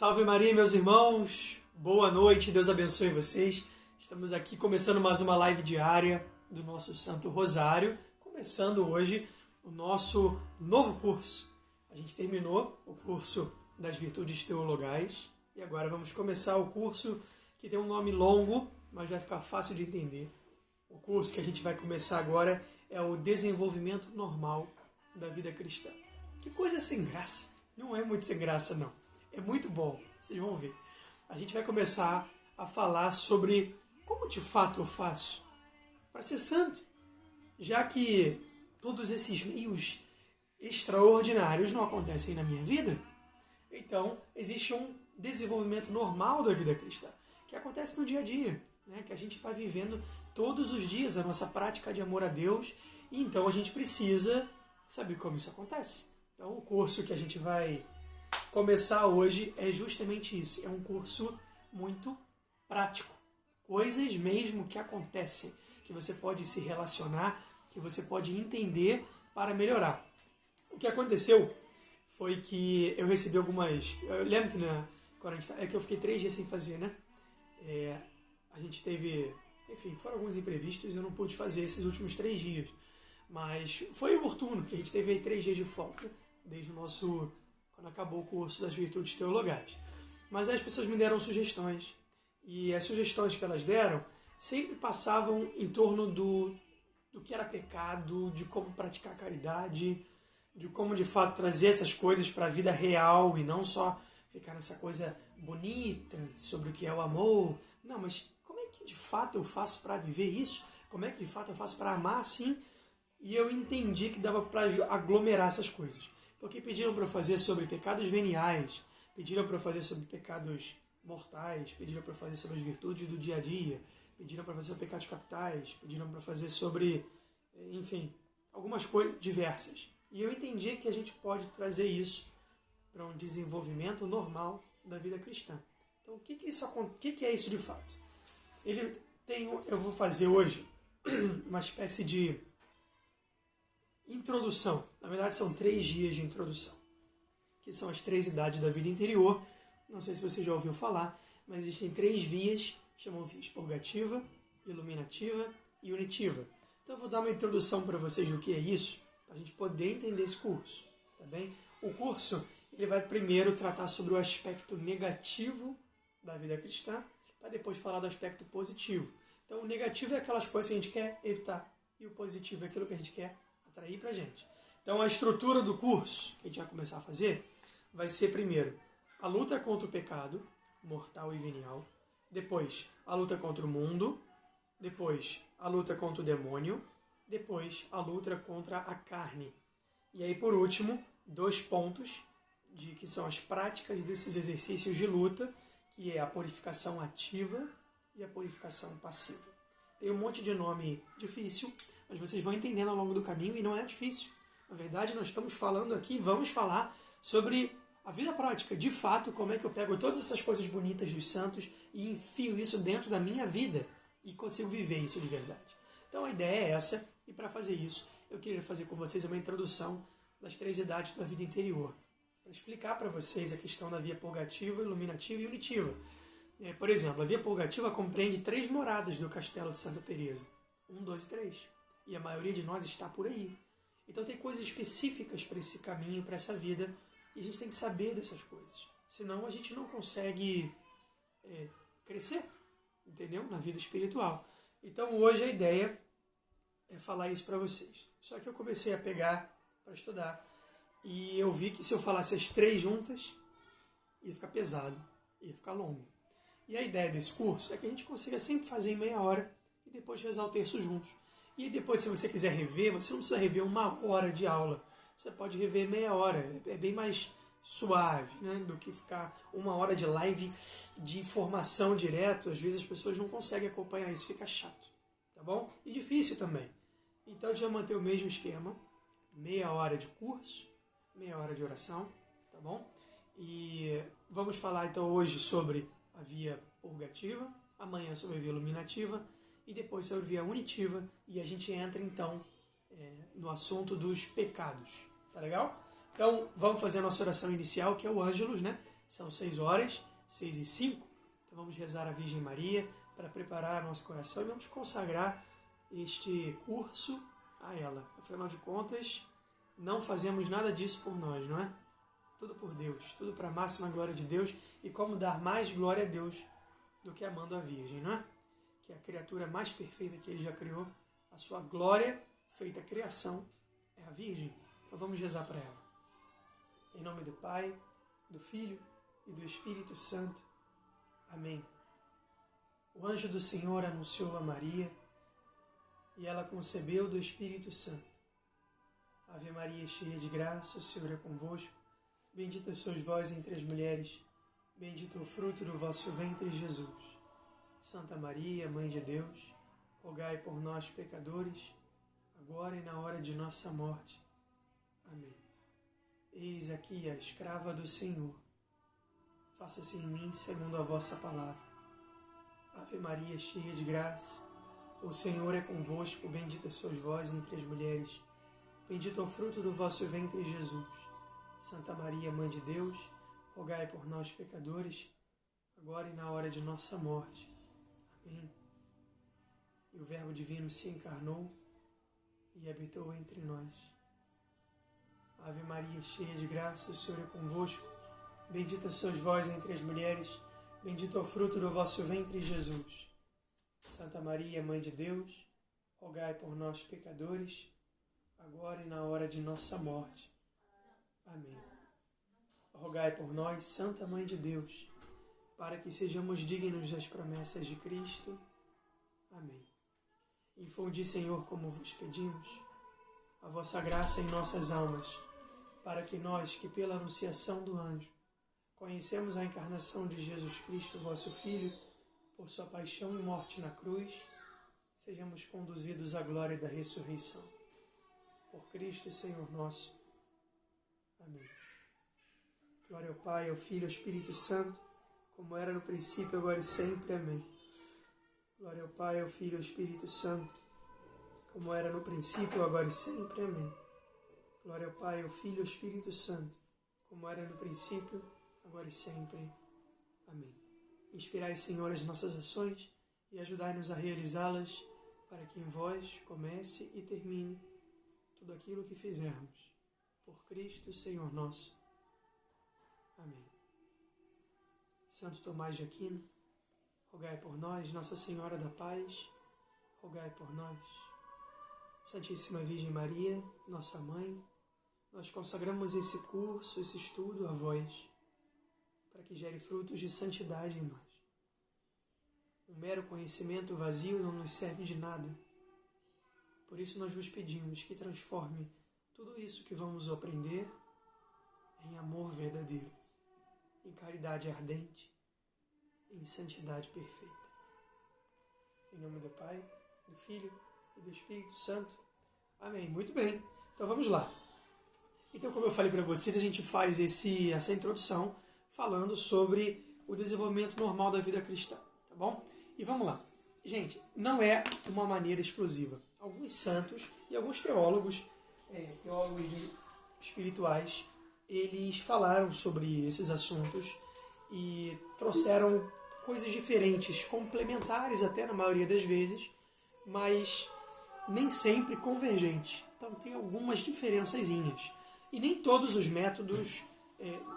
Salve Maria, meus irmãos! Boa noite, Deus abençoe vocês. Estamos aqui começando mais uma live diária do nosso Santo Rosário, começando hoje o nosso novo curso. A gente terminou o curso das Virtudes Teologais e agora vamos começar o curso que tem um nome longo, mas vai ficar fácil de entender. O curso que a gente vai começar agora é o Desenvolvimento Normal da Vida Cristã. Que coisa sem graça! Não é muito sem graça, não. É muito bom, vocês vão ver. A gente vai começar a falar sobre como de fato eu faço para ser santo, já que todos esses meios extraordinários não acontecem na minha vida. Então, existe um desenvolvimento normal da vida cristã, que acontece no dia a dia, né? Que a gente vai vivendo todos os dias a nossa prática de amor a Deus, e então a gente precisa saber como isso acontece. Então, o curso que a gente vai começar hoje é justamente isso. É um curso muito prático. Coisas mesmo que acontecem, que você pode se relacionar, que você pode entender para melhorar. O que aconteceu foi que eu recebi algumas... Eu lembro que quando a gente é que eu fiquei 3 dias sem fazer, né? A gente teve... Enfim, foram alguns imprevistos e eu não pude fazer esses últimos 3 dias. Mas foi oportuno, porque a gente teve aí 3 dias de folga, desde o nosso... quando acabou o curso das Virtudes Teologais. Mas as pessoas me deram sugestões, e as sugestões que elas deram sempre passavam em torno do que era pecado, de como praticar caridade, de como de fato trazer essas coisas para a vida real e não só ficar nessa coisa bonita sobre o que é o amor. Não, mas como é que de fato eu faço para viver isso? Como é que de fato eu faço para amar assim? E eu entendi que dava para aglomerar essas coisas. Porque pediram para eu fazer sobre pecados veniais, pediram para eu fazer sobre pecados mortais, pediram para eu fazer sobre as virtudes do dia a dia, pediram para fazer sobre pecados capitais, pediram para fazer sobre, enfim, algumas coisas diversas. E eu entendi que a gente pode trazer isso para um desenvolvimento normal da vida cristã. Então, o que é isso de fato? Eu vou fazer hoje uma espécie de introdução. Na verdade, são 3 dias de introdução, que são as 3 idades da vida interior. Não sei se você já ouviu falar, mas existem 3 vias, chamam vias purgativa, iluminativa e unitiva. Então eu vou dar uma introdução para vocês do que é isso, para a gente poder entender esse curso, tá bem? O curso ele vai primeiro tratar sobre o aspecto negativo da vida cristã, para depois falar do aspecto positivo. Então o negativo é aquelas coisas que a gente quer evitar, e o positivo é aquilo que a gente quer atrair para a gente. Então a estrutura do curso que a gente vai começar a fazer vai ser primeiro a luta contra o pecado mortal e venial, depois a luta contra o mundo, depois a luta contra o demônio, depois a luta contra a carne. E aí por último, 2 pontos que são as práticas desses exercícios de luta, que é a purificação ativa e a purificação passiva. Tem um monte de nome difícil, mas vocês vão entendendo ao longo do caminho e não é difícil. Na verdade, nós estamos falando aqui, vamos falar sobre a vida prática. De fato, como é que eu pego todas essas coisas bonitas dos santos e enfio isso dentro da minha vida e consigo viver isso de verdade. Então a ideia é essa, e para fazer isso, eu queria fazer com vocês uma introdução das 3 idades da vida interior, para explicar para vocês a questão da via purgativa, iluminativa e unitiva. Por exemplo, a via purgativa compreende 3 moradas do Castelo de Santa Teresa. 1, 2 e 3. E a maioria de nós está por aí. Então tem coisas específicas para esse caminho, para essa vida, e a gente tem que saber dessas coisas. Senão a gente não consegue crescer, entendeu? Na vida espiritual. Então hoje a ideia é falar isso para vocês. Só que eu comecei a pegar para estudar, e eu vi que se eu falasse as 3 juntas, ia ficar pesado, ia ficar longo. E a ideia desse curso é que a gente consiga sempre fazer em meia hora e depois rezar o terço juntos. E depois, se você quiser rever, você não precisa rever 1 hora de aula. Você pode rever meia hora. É bem mais suave, né, do que ficar 1 hora de live de informação direto. Às vezes as pessoas não conseguem acompanhar isso, fica chato. Tá bom? E difícil também. Então a gente vai manter o mesmo esquema. Meia hora de curso, meia hora de oração. Tá bom? E vamos falar então hoje sobre a via purgativa, amanhã sobre a via iluminativa e depois sobre a via unitiva, e a gente entra então no assunto dos pecados, tá legal? Então vamos fazer a nossa oração inicial, que é o Ângelus, né? São 6 horas, 6 e 5. Então vamos rezar a Virgem Maria para preparar nosso coração e vamos consagrar este curso a ela. Afinal de contas, não fazemos nada disso por nós, não é? Tudo por Deus, tudo para a máxima glória de Deus. E como dar mais glória a Deus do que amando a Virgem, não é? Que é a criatura mais perfeita que Ele já criou, a sua glória feita criação é a Virgem. Então vamos rezar para ela. Em nome do Pai, do Filho e do Espírito Santo. Amém. O anjo do Senhor anunciou a Maria e ela concebeu do Espírito Santo. Ave Maria, cheia de graça, o Senhor é convosco. Bendita sois vós entre as mulheres, bendito o fruto do vosso ventre, Jesus. Santa Maria, Mãe de Deus, rogai por nós, pecadores, agora e na hora de nossa morte. Amém. Eis aqui a escrava do Senhor. Faça-se em mim segundo a vossa palavra. Ave Maria, cheia de graça, o Senhor é convosco, bendita sois vós entre as mulheres, bendito é o fruto do vosso ventre, Jesus. Santa Maria, Mãe de Deus, rogai por nós, pecadores, agora e na hora de nossa morte. Amém. E o Verbo Divino se encarnou e habitou entre nós. Ave Maria, cheia de graça, o Senhor é convosco, bendita sois vós entre as mulheres, bendito é o fruto do vosso ventre, Jesus. Santa Maria, Mãe de Deus, rogai por nós, pecadores, agora e na hora de nossa morte. Amém. Rogai por nós, Santa Mãe de Deus, para que sejamos dignos das promessas de Cristo. Amém. Infundi, Senhor, como vos pedimos, a vossa graça em nossas almas, para que nós, que pela anunciação do anjo, conhecemos a encarnação de Jesus Cristo, vosso Filho, por sua paixão e morte na cruz, sejamos conduzidos à glória da ressurreição. Por Cristo, Senhor nosso. Amém. Glória ao Pai, ao Filho e ao Espírito Santo, como era no princípio, agora e sempre. Amém. Glória ao Pai, ao Filho e ao Espírito Santo, como era no princípio, agora e sempre. Amém. Glória ao Pai, ao Filho e ao Espírito Santo, como era no princípio, agora e sempre. Amém. Inspirai, Senhor, as nossas ações e ajudai-nos a realizá-las, para que em vós comece e termine tudo aquilo que fizermos. Por Cristo, Senhor nosso. Amém. Santo Tomás de Aquino, rogai por nós. Nossa Senhora da Paz, rogai por nós. Santíssima Virgem Maria, nossa Mãe, nós consagramos esse curso, esse estudo a vós, para que gere frutos de santidade em nós. Um mero conhecimento vazio não nos serve de nada. Por isso nós vos pedimos que transforme tudo isso que vamos aprender em amor verdadeiro, em caridade ardente, em santidade perfeita. Em nome do Pai, do Filho e do Espírito Santo. Amém. Muito bem. Então vamos lá. Então, como eu falei para vocês, a gente faz essa introdução falando sobre o desenvolvimento normal da vida cristã, tá bom? E vamos lá. Gente, não é uma maneira exclusiva. Alguns santos e alguns teólogos espirituais, eles falaram sobre esses assuntos e trouxeram coisas diferentes, complementares até na maioria das vezes, mas nem sempre convergentes. Então tem algumas diferençazinhas. E nem todos os métodos,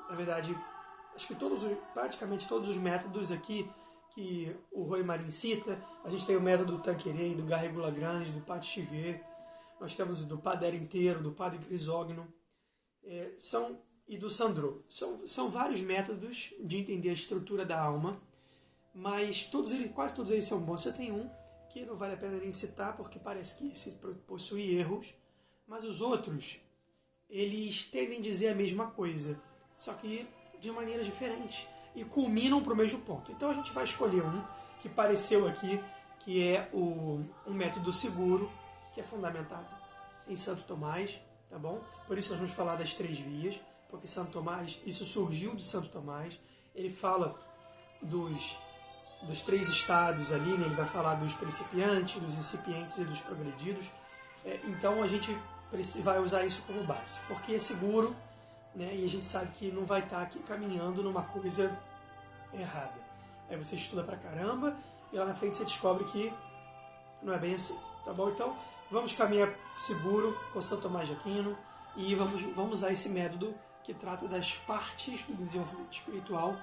na verdade, acho que praticamente todos os métodos aqui que o Roy Marin cita, a gente tem o método do Tanqueray, do Garrigou-Lagrange, do Padre Chivier, nós temos o do Padre Inteiro, do Padre Crisógono, e do Sandro. São vários métodos de entender a estrutura da alma, mas quase todos eles são bons. Eu tenho um que não vale a pena nem citar, porque parece que esse possui erros, mas os outros, eles tendem a dizer a mesma coisa, só que de maneira diferente, e culminam para o mesmo ponto. Então a gente vai escolher um que pareceu aqui, que é um método seguro, que é fundamentado em Santo Tomás, tá bom? Por isso nós vamos falar das 3 vias, porque Santo Tomás, isso surgiu de Santo Tomás. Ele fala dos 3 estados ali, né? Ele vai falar dos principiantes, dos incipientes e dos progredidos. Então a gente vai usar isso como base, porque é seguro né? E a gente sabe que não vai estar aqui caminhando numa coisa errada. Aí você estuda pra caramba e lá na frente você descobre que não é bem assim, tá bom? Então, vamos caminhar seguro com São Tomás de Aquino e vamos usar esse método que trata das partes do desenvolvimento espiritual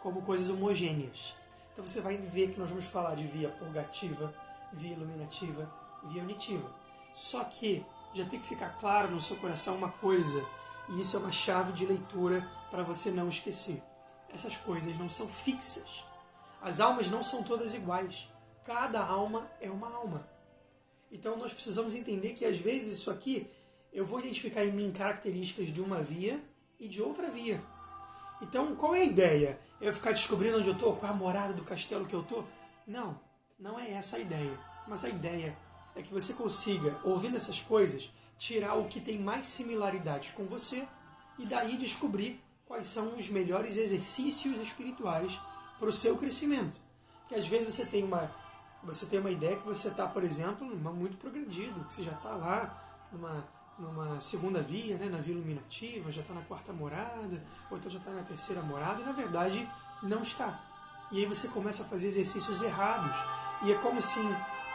como coisas homogêneas. Então você vai ver que nós vamos falar de via purgativa, via iluminativa e via unitiva. Só que já tem que ficar claro no seu coração uma coisa, e isso é uma chave de leitura para você não esquecer. Essas coisas não são fixas. As almas não são todas iguais. Cada alma é uma alma. Então nós precisamos entender que às vezes isso aqui eu vou identificar em mim características de uma via e de outra via. Então qual é a ideia? Eu ficar descobrindo onde eu estou, qual é a morada do castelo que eu estou? Não, não é essa a ideia. Mas a ideia é que você consiga, ouvindo essas coisas, tirar o que tem mais similaridades com você e daí descobrir quais são os melhores exercícios espirituais para o seu crescimento. Porque às vezes você tem uma ideia que você está, por exemplo, muito progredido, que você já está lá numa segunda via, né, na via iluminativa, já está na quarta morada, ou então já está na terceira morada, e na verdade não está. E aí você começa a fazer exercícios errados. E é como se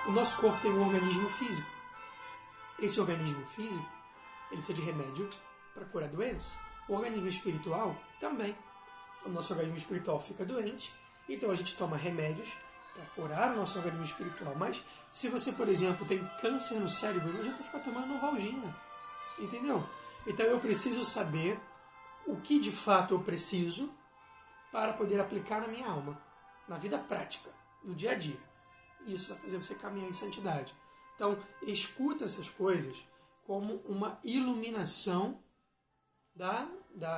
o nosso corpo tem um organismo físico. Esse organismo físico, ele precisa de remédio para curar doença. O organismo espiritual também. O nosso organismo espiritual fica doente, então a gente toma remédios para curar o nosso organismo espiritual. Mas se você, por exemplo, tem câncer no cérebro, não adianta ficar tomando Novalgina. Entendeu? Então eu preciso saber o que de fato eu preciso para poder aplicar na minha alma, na vida prática, no dia a dia. Isso vai fazer você caminhar em santidade. Então, escuta essas coisas como uma iluminação da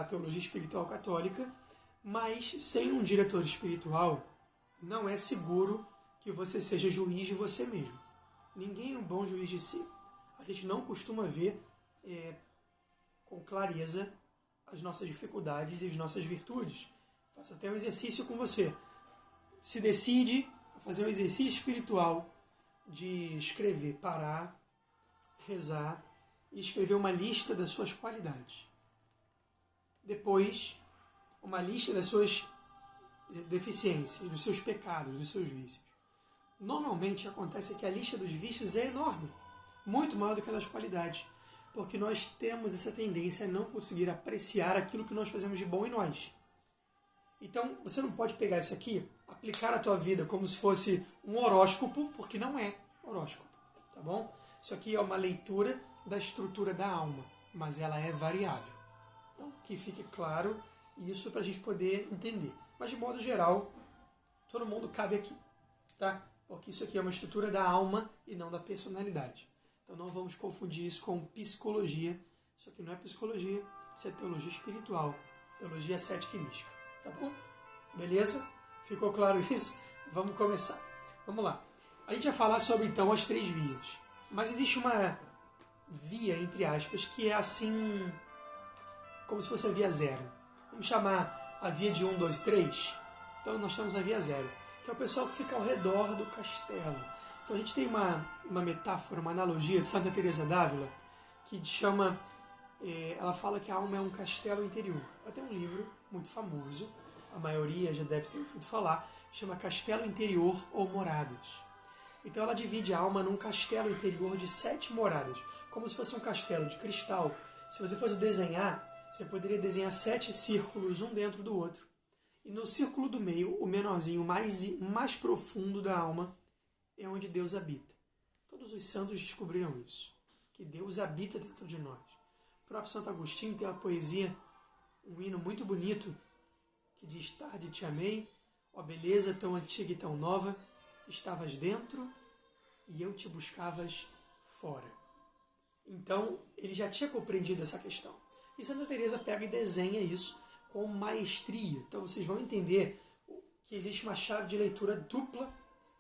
teologia espiritual católica, mas sem um diretor espiritual, não é seguro que você seja juiz de você mesmo. Ninguém é um bom juiz de si. A gente não costuma ver com clareza as nossas dificuldades e as nossas virtudes. Faça até um exercício com você. Se decide a fazer um exercício espiritual de escrever, parar, rezar e escrever uma lista das suas qualidades. Depois, uma lista das suas deficiências, dos seus pecados, dos seus vícios. Normalmente acontece que a lista dos vícios é enorme, muito maior do que a das qualidades, porque nós temos essa tendência a não conseguir apreciar aquilo que nós fazemos de bom em nós. Então, você não pode pegar isso aqui, aplicar na tua vida como se fosse um horóscopo, porque não é horóscopo, tá bom? Isso aqui é uma leitura da estrutura da alma, mas ela é variável. Então, que fique claro isso para a gente poder entender. Mas, de modo geral, todo mundo cabe aqui, tá? Porque isso aqui é uma estrutura da alma e não da personalidade. Então, não vamos confundir isso com psicologia. Isso aqui não é psicologia, isso é teologia espiritual, teologia ascética e mística. Tá bom? Beleza? Ficou claro isso? Vamos começar. Vamos lá. A gente vai falar sobre, então, as 3 vias. Mas existe uma via, entre aspas, que é assim, como se fosse a via 0. Vamos chamar a via de 1, 2 e 3. Então, nós temos a via 0, que é o pessoal que fica ao redor do castelo. Então, a gente tem uma metáfora, uma analogia de Santa Teresa d'Ávila, que chama... ela fala que a alma é um castelo interior. Ela tem um livro muito famoso, a maioria já deve ter ouvido falar, chama Castelo Interior ou Moradas. Então ela divide a alma num castelo interior de 7 moradas, como se fosse um castelo de cristal. Se você fosse desenhar, você poderia desenhar 7 círculos, um dentro do outro. E no círculo do meio, o menorzinho, mais profundo da alma, é onde Deus habita. Todos os santos descobriram isso, que Deus habita dentro de nós. O próprio Santo Agostinho tem uma poesia, um hino muito bonito, que diz: tarde te amei, ó beleza tão antiga e tão nova, estavas dentro e eu te buscavas fora. Então, ele já tinha compreendido essa questão. E Santa Teresa pega e desenha isso com maestria. Então, vocês vão entender que existe uma chave de leitura dupla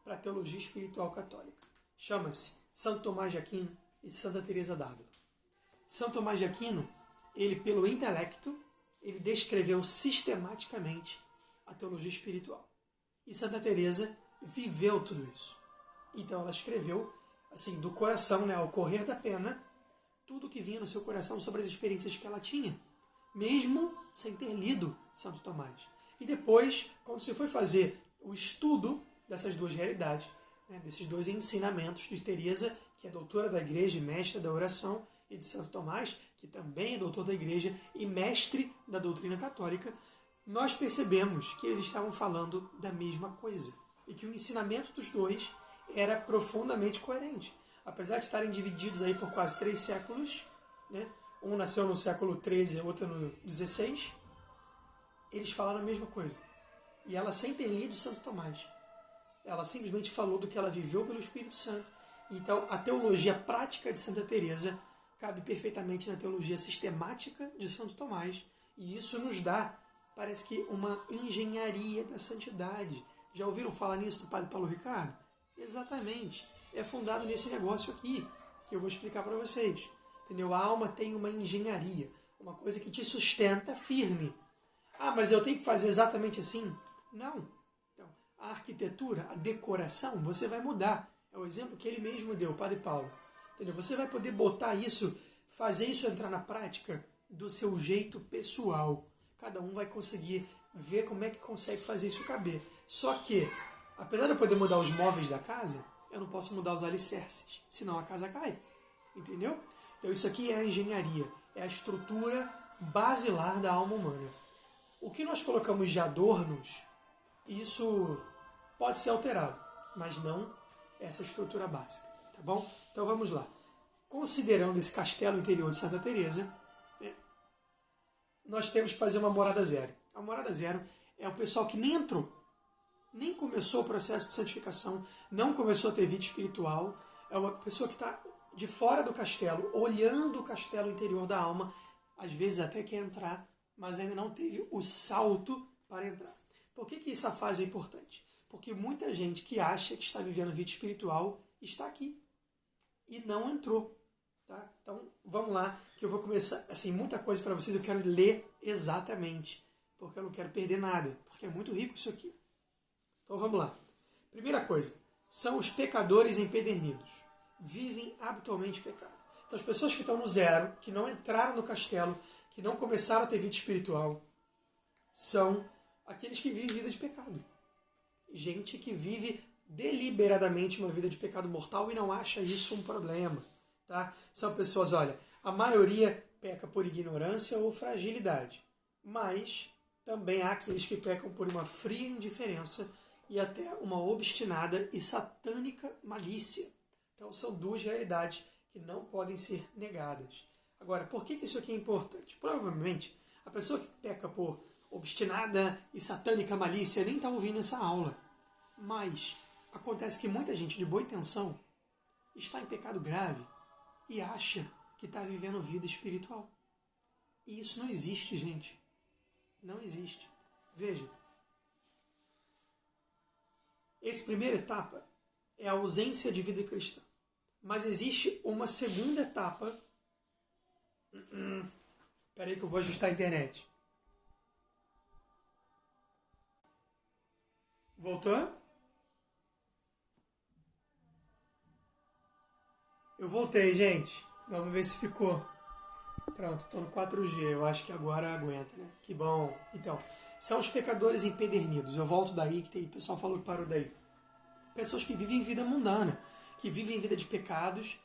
para a teologia espiritual católica. Chama-se Santo Tomás de Aquino e Santa Teresa d'Ávila. São Tomás de Aquino, ele pelo intelecto, ele descreveu sistematicamente a teologia espiritual. E Santa Teresa viveu tudo isso. Então ela escreveu, assim, do coração, né, ao correr da pena, tudo que vinha no seu coração sobre as experiências que ela tinha. mesmo sem ter lido Santo Tomás. E depois, quando se foi fazer o estudo dessas duas realidades, né, desses dois ensinamentos de Teresa, que é doutora da Igreja e mestra da oração, e de Santo Tomás, que também é doutor da Igreja e mestre da doutrina católica, nós percebemos que eles estavam falando da mesma coisa e que o ensinamento dos dois era profundamente coerente. Apesar de estarem divididos aí por quase 3 séculos, né? Um nasceu no século XIII, outro no XVI, eles falaram a mesma coisa. E ela, sem ter lido Santo Tomás, ela simplesmente falou do que ela viveu pelo Espírito Santo. Então, a teologia prática de Santa Teresa cabe perfeitamente na teologia sistemática de Santo Tomás. E isso nos dá, parece que, uma engenharia da santidade. Já ouviram falar nisso do Padre Paulo Ricardo? Exatamente. É fundado nesse negócio aqui, que eu vou explicar para vocês. Entendeu? A alma tem uma engenharia, uma coisa que te sustenta firme. Ah, mas eu tenho que fazer exatamente assim? Não. Então, a arquitetura, a decoração, você vai mudar. É o exemplo que ele mesmo deu, o Padre Paulo. Entendeu? Você vai poder botar isso, fazer isso entrar na prática do seu jeito pessoal. Cada um vai conseguir ver como é que consegue fazer isso caber. Só que, apesar de eu poder mudar os móveis da casa, eu não posso mudar os alicerces, senão a casa cai. Entendeu? Então isso aqui é a engenharia, é a estrutura basilar da alma humana. O que nós colocamos de adornos, isso pode ser alterado, mas não essa estrutura básica, tá bom? Então vamos lá. Considerando esse castelo interior de Santa Teresa, nós temos que fazer uma morada zero. A morada zero é o pessoal que nem entrou, nem começou o processo de santificação, não começou a ter vida espiritual, é uma pessoa que está de fora do castelo, olhando o castelo interior da alma, às vezes até quer entrar, mas ainda não teve o salto para entrar. Por que essa fase é importante? Porque muita gente que acha que está vivendo vida espiritual está aqui e não entrou. Tá? Então, vamos lá, que eu vou começar, assim, muita coisa para vocês, eu quero ler exatamente, porque eu não quero perder nada, porque é muito rico isso aqui. Então, vamos lá. Primeira coisa, são os pecadores empedernidos. Vivem habitualmente pecado. Então, as pessoas que estão no zero, que não entraram no castelo, que não começaram a ter vida espiritual, são aqueles que vivem vida de pecado. Gente que vive deliberadamente uma vida de pecado mortal e não acha isso um problema. Tá? São pessoas, olha, a maioria peca por ignorância ou fragilidade, mas também há aqueles que pecam por uma fria indiferença e até uma obstinada e satânica malícia. Então são duas realidades que não podem ser negadas. Agora, por que isso aqui é importante? Provavelmente, a pessoa que peca por obstinada e satânica malícia nem está ouvindo essa aula. Mas acontece que muita gente de boa intenção está em pecado grave e acha que está vivendo vida espiritual. E isso não existe, gente. Não existe. Veja. Essa primeira etapa é a ausência de vida cristã. Mas existe uma segunda etapa. Espera aí que eu vou ajustar a internet. Voltou? Eu voltei, gente. Vamos ver se ficou. Pronto, estou no 4G. Eu acho que agora aguenta, né? Que bom. Então, são os pecadores empedernidos. Eu volto daí, que o pessoal falou que parou daí. Pessoas que vivem vida mundana, que vivem vida de pecados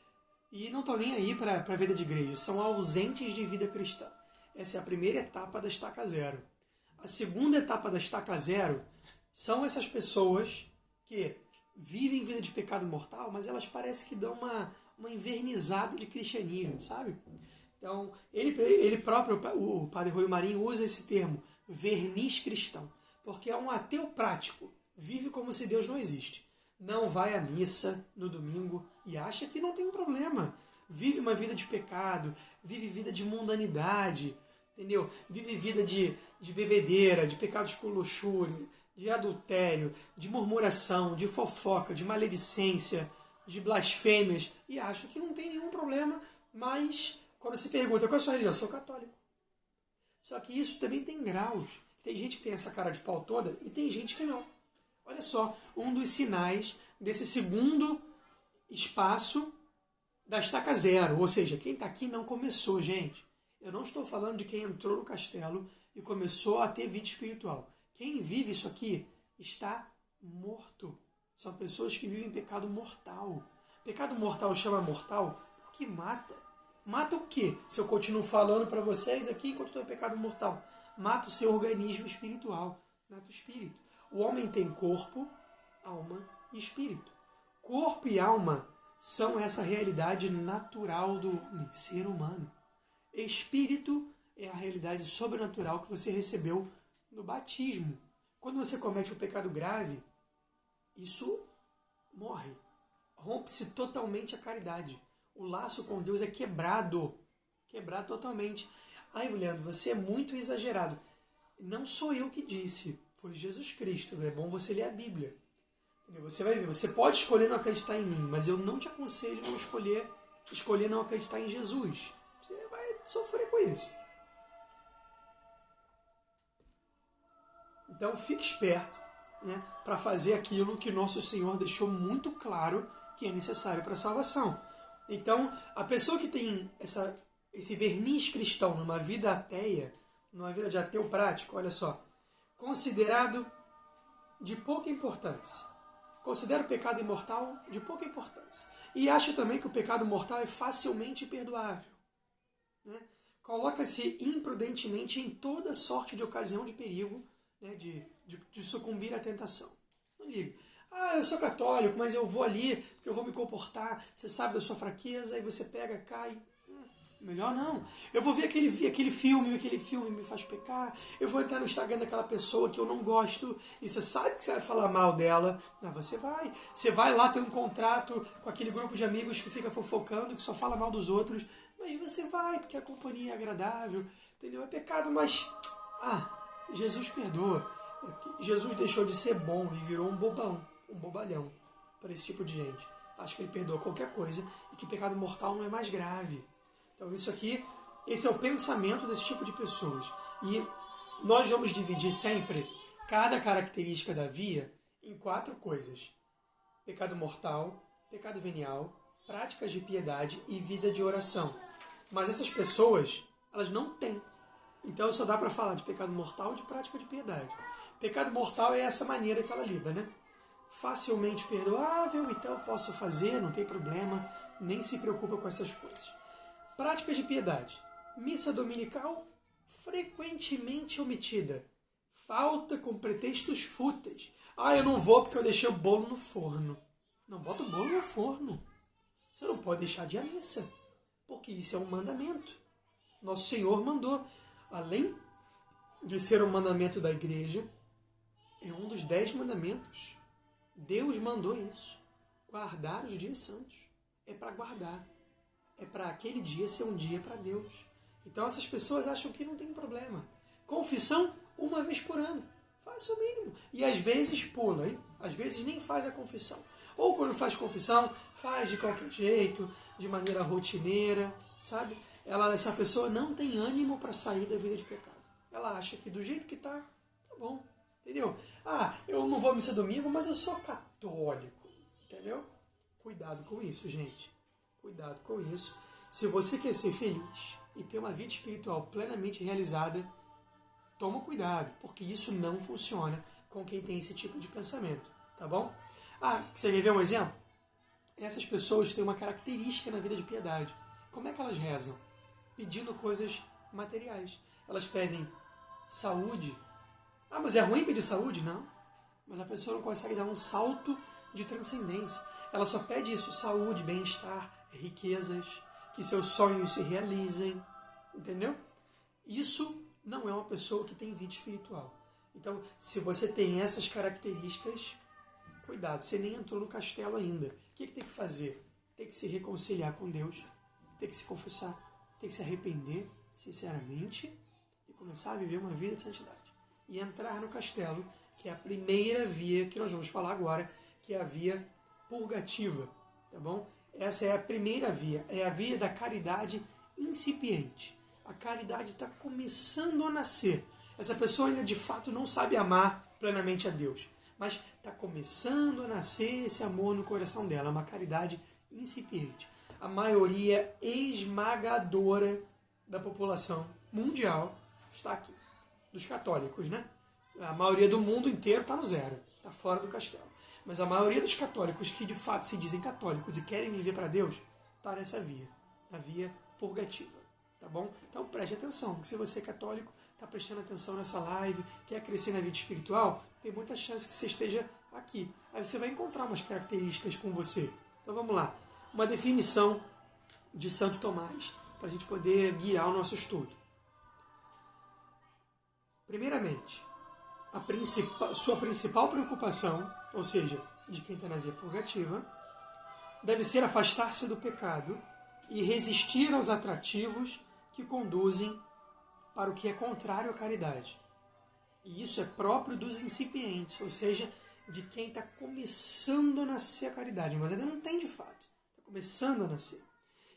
e não estão nem aí para a vida de igreja. São ausentes de vida cristã. Essa é a primeira etapa da estaca zero. A segunda etapa da estaca zero são essas pessoas que vivem vida de pecado mortal, mas elas parecem que dão uma invernizada de cristianismo, sabe? Então, ele próprio, o padre Rui Marinho, usa esse termo, verniz cristão, porque é um ateu prático, vive como se Deus não existe. Não vai à missa no domingo e acha que não tem um problema. Vive uma vida de pecado, vive vida de mundanidade, entendeu? Vive vida de bebedeira, de pecados com luxúria, de adultério, de murmuração, de fofoca, de maledicência, de blasfêmias, e acha que não tem nenhum problema, mas quando se pergunta qual é a sua religião, eu sou católico. Só que isso também tem graus. Tem gente que tem essa cara de pau toda e tem gente que não. Olha só, um dos sinais desse segundo espaço da estaca zero, ou seja, quem está aqui não começou, gente. Eu não estou falando de quem entrou no castelo e começou a ter vida espiritual. Quem vive isso aqui está morto. São pessoas que vivem pecado mortal. Pecado mortal chama mortal porque mata. Mata o quê? Se eu continuo falando para vocês aqui enquanto estou em pecado mortal. Mata o seu organismo espiritual. Mata o espírito. O homem tem corpo, alma e espírito. Corpo e alma são essa realidade natural do homem, ser humano. Espírito é a realidade sobrenatural que você recebeu no batismo. Quando você comete um pecado grave, isso morre. Rompe-se totalmente a caridade. O laço com Deus é quebrado. Quebrado totalmente. Ai, Leandro, você é muito exagerado. Não sou eu que disse. Foi Jesus Cristo. É bom você ler a Bíblia. Você vai ver. Você pode escolher não acreditar em mim, mas eu não te aconselho não escolher não acreditar em Jesus. Você vai sofrer com isso. Então fique esperto, né, para fazer aquilo que nosso Senhor deixou muito claro que é necessário para a salvação. Então, a pessoa que tem esse verniz cristão numa vida ateia, numa vida de ateu prático, olha só, considerado de pouca importância. Considera o pecado imortal de pouca importância. E acha também que o pecado mortal é facilmente perdoável. Né? Coloca-se imprudentemente em toda sorte de ocasião de perigo, né, de sucumbir à tentação. Não liga. Ah, eu sou católico, mas eu vou ali porque eu vou me comportar. Você sabe da sua fraqueza, aí você pega, cai. Melhor não. Eu vou ver aquele filme me faz pecar. Eu vou entrar no Instagram daquela pessoa que eu não gosto. E você sabe que você vai falar mal dela. Ah, você vai. Você vai lá ter um contrato com aquele grupo de amigos que fica fofocando, que só fala mal dos outros. Mas você vai, porque a companhia é agradável. Entendeu? É pecado, mas... Jesus perdoa. Jesus deixou de ser bom e virou um bobão, um bobalhão para esse tipo de gente. Acho que ele perdoa qualquer coisa e que pecado mortal não é mais grave. Então esse é o pensamento desse tipo de pessoas. E nós vamos dividir sempre cada característica da via em 4 coisas. Pecado mortal, pecado venial, práticas de piedade e vida de oração. Mas essas pessoas, elas não têm. Então só dá para falar de pecado mortal e de prática de piedade. Pecado mortal é essa maneira que ela lida, né? Facilmente perdoável, então eu posso fazer, não tem problema, nem se preocupa com essas coisas. Prática de piedade. Missa dominical frequentemente omitida. Falta com pretextos fúteis. Eu não vou porque eu deixei o bolo no forno. Não, bota o bolo no forno. Você não pode deixar de ir à missa, porque isso é um mandamento. Nosso Senhor mandou. Além de ser um mandamento da igreja, é um dos 10 mandamentos. Deus mandou isso. Guardar os dias santos. É para guardar. É para aquele dia ser um dia para Deus. Então essas pessoas acham que não tem problema. Confissão, 1 vez por ano. Faça o mínimo. E às vezes pula, hein? Às vezes nem faz a confissão. Ou quando faz confissão, faz de qualquer jeito, de maneira rotineira, sabe? Essa pessoa não tem ânimo para sair da vida de pecado. Ela acha que do jeito que tá bom. Entendeu? Eu não vou à missa domingo, mas eu sou católico. Entendeu? Cuidado com isso, gente. Cuidado com isso. Se você quer ser feliz e ter uma vida espiritual plenamente realizada, toma cuidado, porque isso não funciona com quem tem esse tipo de pensamento. Tá bom? Você quer ver um exemplo? Essas pessoas têm uma característica na vida de piedade. Como é que elas rezam? Pedindo coisas materiais. Elas pedem saúde. Mas é ruim pedir saúde? Não. Mas a pessoa não consegue dar um salto de transcendência. Ela só pede isso, saúde, bem-estar, riquezas, que seus sonhos se realizem. Entendeu? Isso não é uma pessoa que tem vida espiritual. Então, se você tem essas características, cuidado, você nem entrou no castelo ainda. O que tem que fazer? Tem que se reconciliar com Deus, tem que se confessar, tem que se arrepender sinceramente e começar a viver uma vida de santidade. E entrar no castelo, que é a primeira via que nós vamos falar agora, que é a via purgativa, tá bom? Essa é a primeira via, é a via da caridade incipiente. A caridade está começando a nascer. Essa pessoa ainda de fato não sabe amar plenamente a Deus, mas está começando a nascer esse amor no coração dela, uma caridade incipiente. A maioria esmagadora da população mundial está aqui. Dos católicos, né? A maioria do mundo inteiro está no zero, está fora do castelo. Mas a maioria dos católicos que de fato se dizem católicos e querem viver para Deus, está nessa via, na via purgativa, tá bom? Então preste atenção, porque se você é católico, está prestando atenção nessa live, quer crescer na vida espiritual, tem muita chance que você esteja aqui. Aí você vai encontrar umas características com você. Então vamos lá, uma definição de Santo Tomás, para a gente poder guiar o nosso estudo. Primeiramente, sua principal preocupação, ou seja, de quem está na via purgativa, deve ser afastar-se do pecado e resistir aos atrativos que conduzem para o que é contrário à caridade. E isso é próprio dos incipientes, ou seja, de quem está começando a nascer a caridade, mas ainda não tem de fato, está começando a nascer.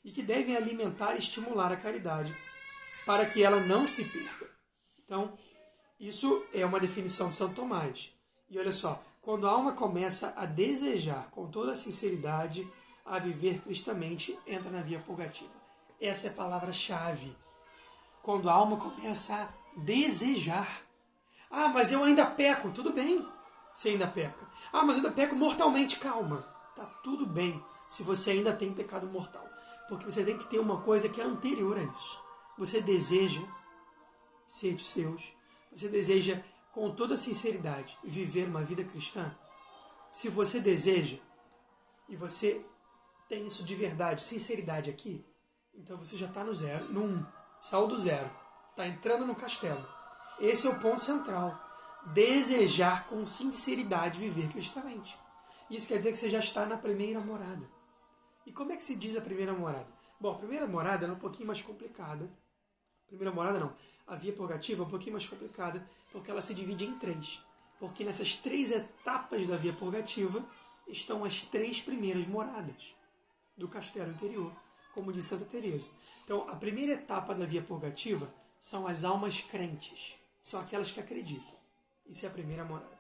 E que devem alimentar e estimular a caridade para que ela não se perca. Então, isso é uma definição de São Tomás. E olha só, quando a alma começa a desejar com toda a sinceridade a viver cristamente, entra na via purgativa. Essa é a palavra-chave. Quando a alma começa a desejar. Ah, mas eu ainda peco. Tudo bem, você ainda peca. Ah, mas eu ainda peco mortalmente. Calma, tá tudo bem se você ainda tem pecado mortal. Porque você tem que ter uma coisa que é anterior a isso. Você deseja ser de seus. Você deseja, com toda sinceridade, viver uma vida cristã? Se você deseja, e você tem isso de verdade, sinceridade aqui, então você já está no zero, no 1. Saiu do zero. Está entrando no castelo. Esse é o ponto central. Desejar com sinceridade viver cristamente. Isso quer dizer que você já está na primeira morada. E como é que se diz a primeira morada? Bom, a primeira morada é um pouquinho mais complicada. Primeira morada não. A via purgativa é um pouquinho mais complicada, porque ela se divide em 3. Porque nessas 3 etapas da via purgativa estão as 3 primeiras moradas do castelo interior, como diz Santa Teresa. Então, a primeira etapa da via purgativa são as almas crentes. São aquelas que acreditam. Isso é a primeira morada.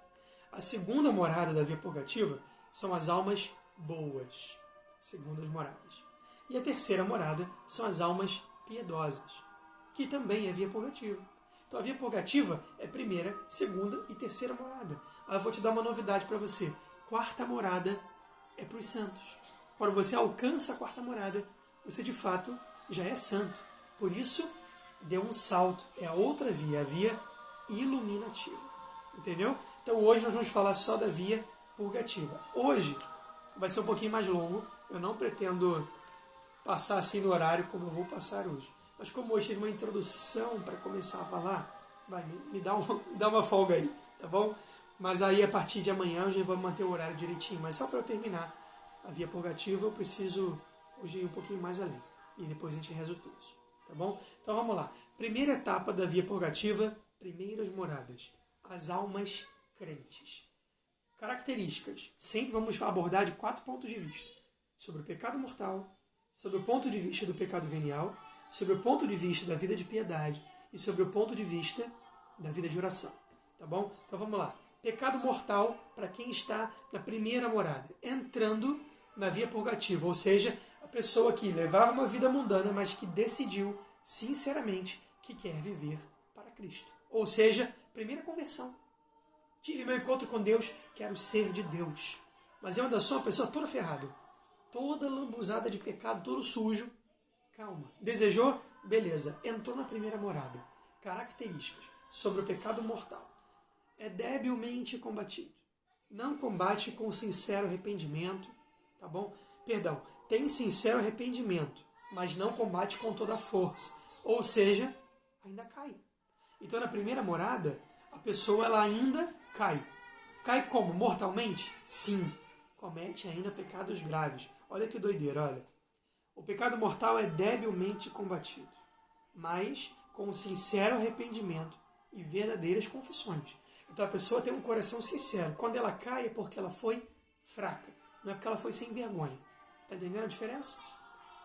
A segunda morada da via purgativa são as almas boas. Segundas moradas. E a terceira morada são as almas piedosas, que também é via purgativa. Então a via purgativa é primeira, segunda e terceira morada. Aí eu vou te dar uma novidade para você. Quarta morada é para os santos. Quando você alcança a quarta morada, você de fato já é santo. Por isso, deu um salto. É a outra via, a via iluminativa. Entendeu? Então hoje nós vamos falar só da via purgativa. Hoje vai ser um pouquinho mais longo. Eu não pretendo passar assim no horário como eu vou passar hoje. Mas como hoje teve uma introdução para começar a falar, me dá uma folga aí, tá bom? Mas aí a partir de amanhã eu já vou manter o horário direitinho. Mas só para eu terminar a via purgativa eu preciso hoje ir um pouquinho mais além. E depois a gente reza o texto, tá bom? Então vamos lá. Primeira etapa da via purgativa, primeiras moradas. As almas crentes. Características. Sempre vamos abordar de 4 pontos de vista. Sobre o pecado mortal, sobre o ponto de vista do pecado venial, sobre o ponto de vista da vida de piedade e sobre o ponto de vista da vida de oração. Tá bom? Então vamos lá. Pecado mortal para quem está na primeira morada, entrando na via purgativa, ou seja, a pessoa que levava uma vida mundana, mas que decidiu sinceramente que quer viver para Cristo. Ou seja, primeira conversão. Tive meu encontro com Deus, quero ser de Deus. Mas eu ainda sou uma pessoa toda ferrada, toda lambuzada de pecado, todo sujo. Calma. Desejou? Beleza. Entrou na primeira morada. Características sobre o pecado mortal. É debilmente combatido. Não combate com sincero arrependimento. Tá bom? Perdão. Tem sincero arrependimento, mas não combate com toda a força. Ou seja, ainda cai. Então, na primeira morada, a pessoa ela ainda cai. Cai como? Mortalmente? Sim. Comete ainda pecados graves. Olha que doideira, olha. O pecado mortal é debilmente combatido, mas com sincero arrependimento e verdadeiras confissões. Então a pessoa tem um coração sincero. Quando ela cai é porque ela foi fraca, não é porque ela foi sem vergonha. Está entendendo a diferença?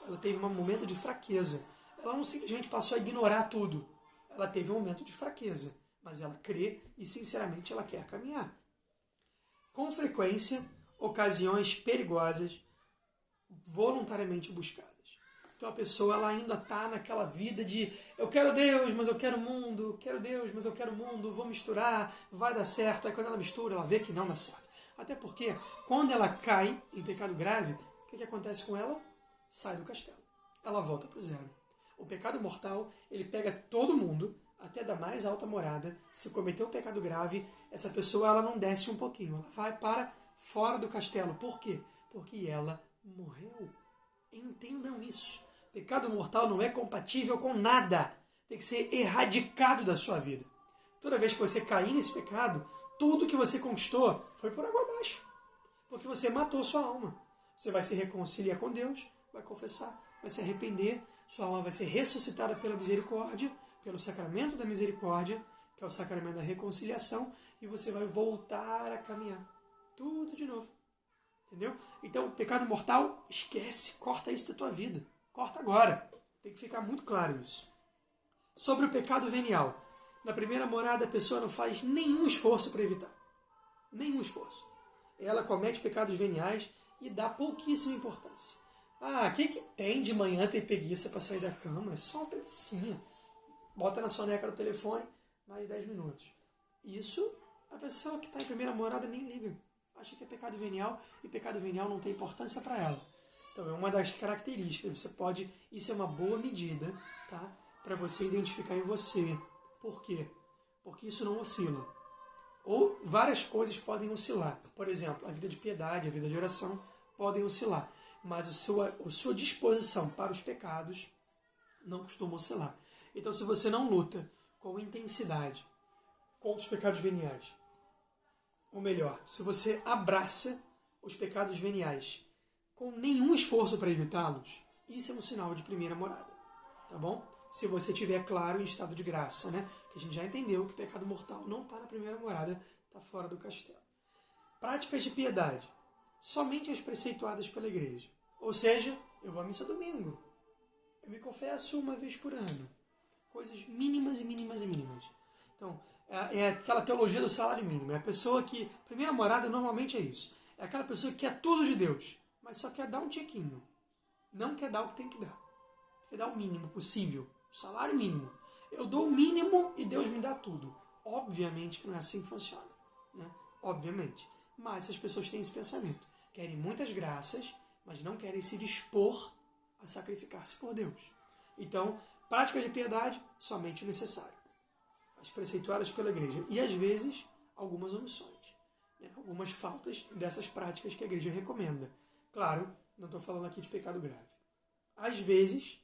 Ela teve um momento de fraqueza. Ela não simplesmente passou a ignorar tudo. Ela teve um momento de fraqueza, mas ela crê e sinceramente ela quer caminhar. Com frequência, ocasiões perigosas voluntariamente buscadas. Então a pessoa ela ainda está naquela vida de eu quero Deus, mas eu quero o mundo, quero Deus, mas eu quero o mundo, vou misturar, vai dar certo. Aí quando ela mistura, ela vê que não dá certo. Até porque quando ela cai em pecado grave, o que acontece com ela? Sai do castelo. Ela volta para o zero. O pecado mortal, ele pega todo mundo, até da mais alta morada. Se cometer um pecado grave, essa pessoa ela não desce um pouquinho, ela vai para fora do castelo. Por quê? Porque ela morreu. Entendam isso. Pecado mortal não é compatível com nada. Tem que ser erradicado da sua vida. Toda vez que você cair nesse pecado, tudo que você conquistou foi por água abaixo. Porque você matou sua alma. Você vai se reconciliar com Deus, vai confessar, vai se arrepender, sua alma vai ser ressuscitada pela misericórdia, pelo sacramento da misericórdia, que é o sacramento da reconciliação, e você vai voltar a caminhar. Tudo de novo. Entendeu? Então, pecado mortal, esquece, corta isso da tua vida. Corta agora. Tem que ficar muito claro isso. Sobre o pecado venial. Na primeira morada, a pessoa não faz nenhum esforço para evitar. Nenhum esforço. Ela comete pecados veniais e dá pouquíssima importância. O que tem de manhã ter preguiça para sair da cama? É só uma preguicinha. Bota na soneca do telefone, mais 10 minutos. Isso, a pessoa que está em primeira morada nem liga. Acha que é pecado venial e pecado venial não tem importância para ela. Então é uma das características. Você pode, isso é uma boa medida, tá? Para você identificar em você. Por quê? Porque isso não oscila. Ou várias coisas podem oscilar. Por exemplo, a vida de piedade, a vida de oração podem oscilar. Mas a sua disposição para os pecados não costuma oscilar. Então se você não luta com intensidade contra os pecados veniais, ou melhor, se você abraça os pecados veniais com nenhum esforço para evitá-los, isso é um sinal de primeira morada, tá bom? Se você tiver claro em estado de graça, né? Que a gente já entendeu que o pecado mortal não está na primeira morada, está fora do castelo. Práticas de piedade, somente as preceituadas pela igreja. Ou seja, eu vou à missa domingo, eu me confesso uma vez por ano. Coisas mínimas e mínimas e mínimas. Então, é aquela teologia do salário mínimo. É a pessoa que, primeira morada normalmente é isso. É aquela pessoa que quer tudo de Deus, mas só quer dar um tiquinho. Não quer dar o que tem que dar. Quer dar o mínimo possível. O salário mínimo. Eu dou o mínimo e Deus me dá tudo. Obviamente que não é assim que funciona. Né? Obviamente. Mas essas pessoas têm esse pensamento. Querem muitas graças, mas não querem se dispor a sacrificar-se por Deus. Então, práticas de piedade, somente o necessário. As preceituadas pela igreja. E, às vezes, algumas omissões. Né? Algumas faltas dessas práticas que a igreja recomenda. Claro, não estou falando aqui de pecado grave. Às vezes,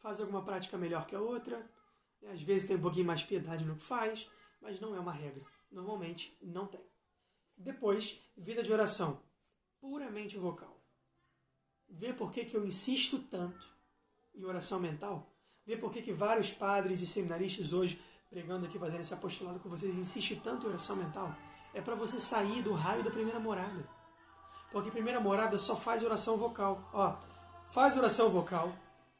faz alguma prática melhor que a outra. Né? Às vezes tem um pouquinho mais de piedade no que faz, mas não é uma regra. Normalmente, não tem. Depois, vida de oração. Puramente vocal. Vê por que eu insisto tanto em oração mental? Vê por que vários padres e seminaristas hoje, pregando aqui, fazendo esse apostolado com vocês, insistem tanto em oração mental? É para você sair do raio da primeira morada. Porque primeira morada só faz oração vocal. Faz oração vocal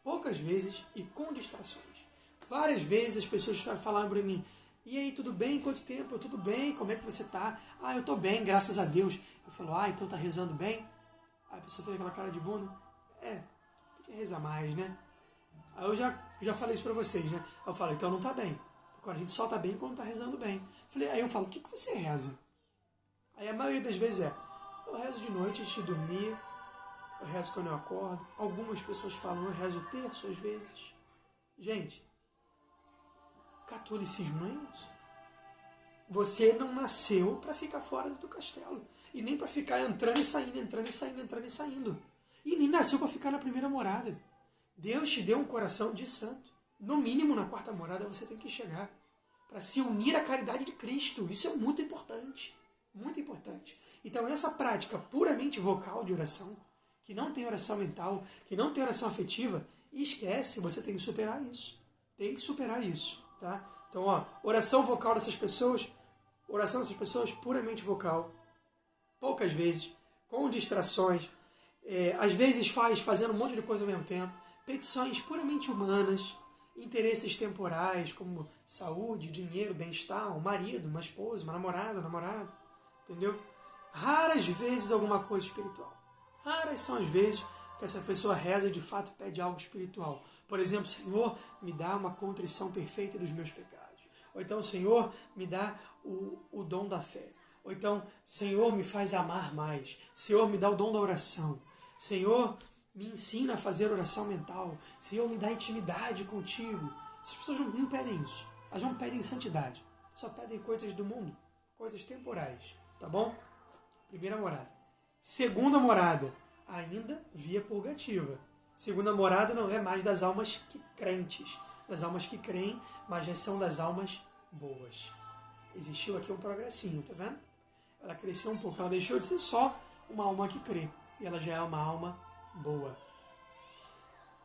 poucas vezes e com distrações. Várias vezes as pessoas falaram para mim: e aí, tudo bem? Quanto tempo? Tudo bem? Como é que você tá? Eu tô bem, graças a Deus. Eu falo: então tá rezando bem? Aí a pessoa fez aquela cara de bunda. Podia rezar mais, né? Aí eu já falei isso pra vocês, né? Aí eu falo: então não tá bem. Porque a gente só tá bem quando tá rezando bem. Aí eu falo: o que você reza? Aí a maioria das vezes eu rezo de noite antes de dormir. Eu rezo quando eu acordo. Algumas pessoas falam: eu rezo o terço às vezes. Gente, catolicismo não é isso. Você não nasceu para ficar fora do castelo. E nem para ficar entrando e saindo, entrando e saindo, entrando e saindo. E nem nasceu para ficar na primeira morada. Deus te deu um coração de santo. No mínimo, na quarta morada você tem que chegar. Para se unir à caridade de Cristo. Isso é muito importante. Muito importante. Então, essa prática puramente vocal de oração, que não tem oração mental, que não tem oração afetiva, esquece, você tem que superar isso. Tem que superar isso. Tá? Então, oração vocal dessas pessoas, puramente vocal, poucas vezes, com distrações, às vezes fazendo um monte de coisa ao mesmo tempo, petições puramente humanas, interesses temporais, como saúde, dinheiro, bem-estar, um marido, uma esposa, uma namorada, um namorado, entendeu? Raras vezes alguma coisa espiritual. Raras são as vezes que essa pessoa reza e de fato pede algo espiritual. Por exemplo, Senhor, me dá uma contrição perfeita dos meus pecados. Ou então, Senhor, me dá o dom da fé. Ou então, Senhor, me faz amar mais. Senhor, me dá o dom da oração. Senhor, me ensina a fazer oração mental. Senhor, me dá intimidade contigo. Essas pessoas não pedem isso. Elas não pedem santidade. Só pedem coisas do mundo, coisas temporais. Tá bom? Primeira morada. Segunda morada, ainda via purgativa. Segunda morada não é mais das almas crentes, das almas que creem, mas já são das almas boas. Existiu aqui um progressinho, tá vendo? Ela cresceu um pouco, ela deixou de ser só uma alma que crê, e ela já é uma alma boa.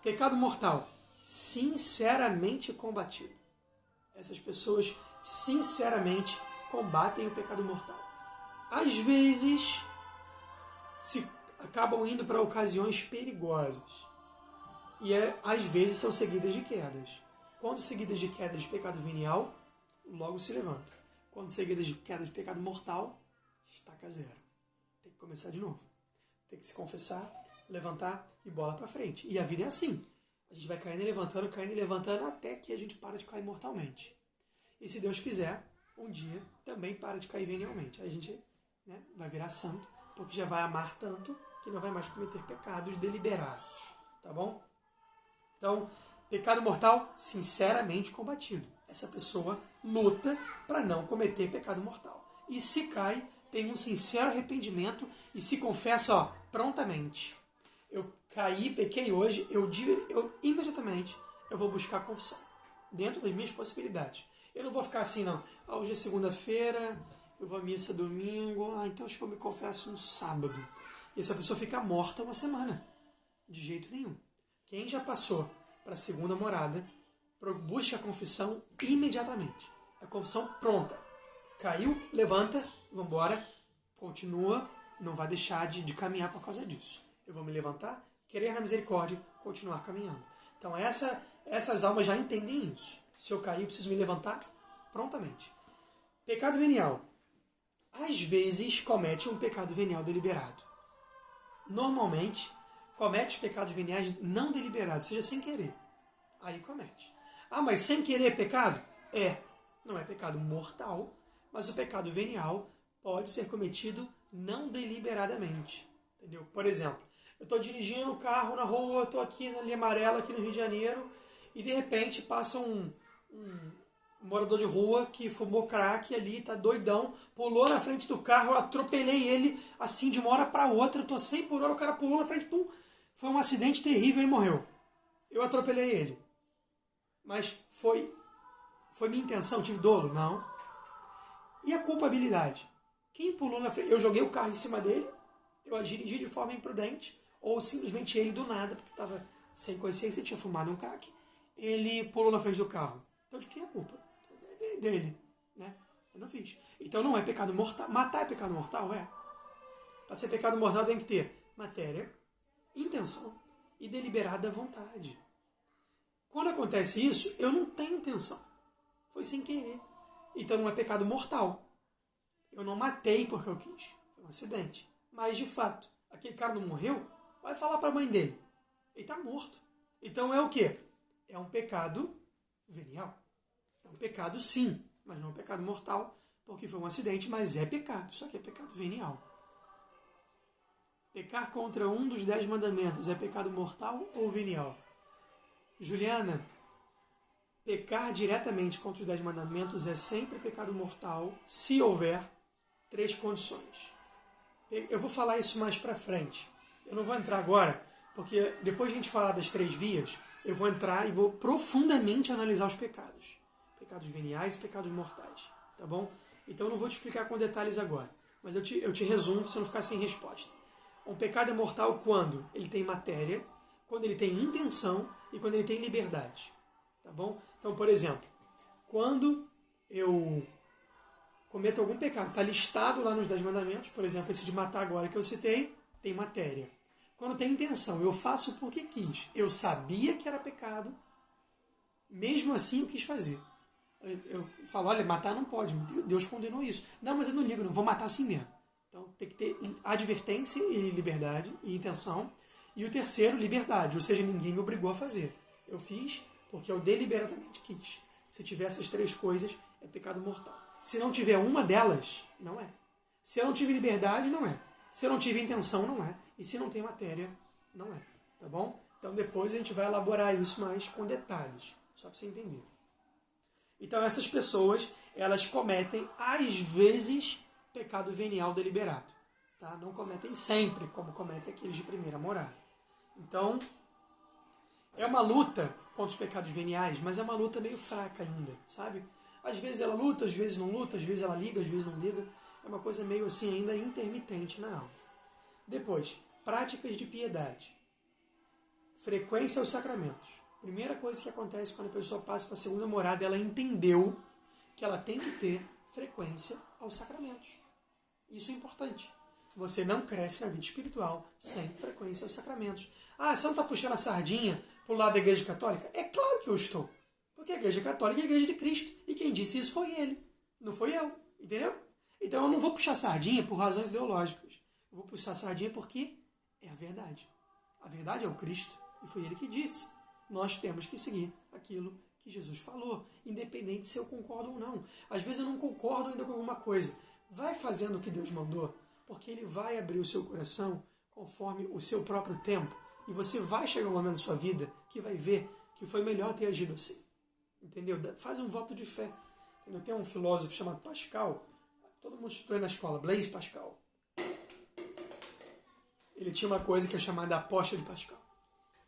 Pecado mortal, sinceramente combatido. Essas pessoas sinceramente combatem o pecado mortal. Às vezes, se acabam indo para ocasiões perigosas. E às vezes são seguidas de quedas. Quando seguidas de quedas de pecado venial, logo se levanta. Quando seguidas de quedas de pecado mortal, estaca zero. Tem que começar de novo. Tem que se confessar, levantar e bola para frente. E a vida é assim. A gente vai caindo e levantando até que a gente para de cair mortalmente. E se Deus quiser, um dia também para de cair venialmente. Aí a gente vai virar santo, porque já vai amar tanto que não vai mais cometer pecados deliberados. Tá bom? Então, pecado mortal, sinceramente combatido. Essa pessoa luta para não cometer pecado mortal. E se cai, tem um sincero arrependimento e se confessa prontamente. Eu caí, pequei hoje, eu imediatamente eu vou buscar a confissão. Dentro das minhas possibilidades. Eu não vou ficar assim, não. Hoje é segunda-feira, eu vou à missa domingo, então acho que eu me confesso no sábado. E essa pessoa fica morta uma semana. De jeito nenhum. Quem já passou para a segunda morada, busca a confissão imediatamente. A confissão pronta. Caiu, levanta, vamos embora, continua, não vai deixar de caminhar por causa disso. Eu vou me levantar, querer na misericórdia, continuar caminhando. Então essas almas já entendem isso. Se eu cair, eu preciso me levantar prontamente. Pecado venial. Às vezes comete um pecado venial deliberado. Normalmente, comete pecados veniais não deliberados, seja sem querer. Aí comete. Mas sem querer é pecado? Não é pecado mortal, mas o pecado venial pode ser cometido não deliberadamente. Entendeu? Por exemplo, eu estou dirigindo o carro na rua, estou aqui na linha amarela, aqui no Rio de Janeiro, e de repente passa um morador de rua que fumou crack ali, tá doidão, pulou na frente do carro, eu atropelei ele assim de uma hora para outra, eu tô 100 por hora, o cara pulou na frente, pum, foi um acidente terrível e morreu. Eu atropelei ele. Mas foi minha intenção, tive dolo? Não. E a culpabilidade? Quem pulou na frente? Eu joguei o carro em cima dele, eu dirigi de forma imprudente, ou simplesmente ele do nada, porque estava sem consciência, tinha fumado um crack, ele pulou na frente do carro. Então de quem é a culpa? Dele. Né? Eu não fiz. Então não é pecado mortal. Matar é pecado mortal? Para ser pecado mortal tem que ter matéria, intenção e deliberada vontade. Quando acontece isso, eu não tenho intenção. Foi sem querer. Então não é pecado mortal. Eu não matei porque eu quis. Foi um acidente. Mas, de fato, aquele cara não morreu, vai falar para a mãe dele. Ele está morto. Então é o quê? É um pecado venial. É um pecado, sim, mas não é um pecado mortal, porque foi um acidente, mas é pecado. Só que é pecado venial. Pecar contra um dos 10 mandamentos é pecado mortal ou venial? Juliana, pecar diretamente contra os 10 mandamentos é sempre pecado mortal, se houver 3 condições. Eu vou falar isso mais para frente. Eu não vou entrar agora, porque depois de a gente falar das 3 vias, eu vou entrar e vou profundamente analisar os pecados. Pecados veniais e pecados mortais. Tá bom? Então eu não vou te explicar com detalhes agora, mas eu te resumo para você não ficar sem resposta. Um pecado é mortal quando ele tem matéria, quando ele tem intenção e quando ele tem liberdade. Tá bom? Então, por exemplo, quando eu cometo algum pecado, está listado lá nos 10 mandamentos, por exemplo, esse de matar agora que eu citei, tem matéria. Quando tem intenção, eu faço porque quis. Eu sabia que era pecado, mesmo assim eu quis fazer. Eu falo, olha, matar não pode, Deus condenou isso. Não, mas eu não ligo, não vou matar assim mesmo. Então tem que ter advertência e liberdade e intenção. E o terceiro, liberdade, ou seja, ninguém me obrigou a fazer. Eu fiz porque eu deliberadamente quis. Se tiver essas três coisas, é pecado mortal. Se não tiver uma delas, não é. Se eu não tive liberdade, não é. Se eu não tive intenção, não é. E se não tem matéria, não é. Tá bom? Então depois a gente vai elaborar isso mais com detalhes, só para você entender. Então essas pessoas, elas cometem, às vezes, pecado venial deliberado. Tá? Não cometem sempre, como cometem aqueles de primeira morada. Então, é uma luta contra os pecados veniais, mas é uma luta meio fraca ainda, sabe? Às vezes ela luta, às vezes não luta, às vezes ela liga, às vezes não liga. É uma coisa meio assim ainda intermitente na alma. Depois, práticas de piedade. Frequência aos sacramentos. Primeira coisa que acontece quando a pessoa passa para a segunda morada, ela entendeu que ela tem que ter frequência aos sacramentos. Isso é importante. Você não cresce na vida espiritual sem frequência aos sacramentos. Ah, você não está puxando a sardinha para o lado da Igreja Católica? É claro que eu estou. Porque a Igreja Católica é a Igreja de Cristo. E quem disse isso foi ele. Não foi eu. Entendeu? Então eu não vou puxar sardinha por razões ideológicas. Eu vou puxar sardinha porque é a verdade. A verdade é o Cristo. E foi ele que disse. Nós temos que seguir aquilo que Jesus falou. Independente se eu concordo ou não. Às vezes eu não concordo ainda com alguma coisa. Vai fazendo o que Deus mandou. Porque ele vai abrir o seu coração conforme o seu próprio tempo. E você vai chegar um momento da sua vida que vai ver que foi melhor ter agido assim. Entendeu? Faz um voto de fé. Entendeu? Tem um filósofo chamado Pascal. Todo mundo estudou na escola. Blaise Pascal. Ele tinha uma coisa que é chamada aposta de Pascal.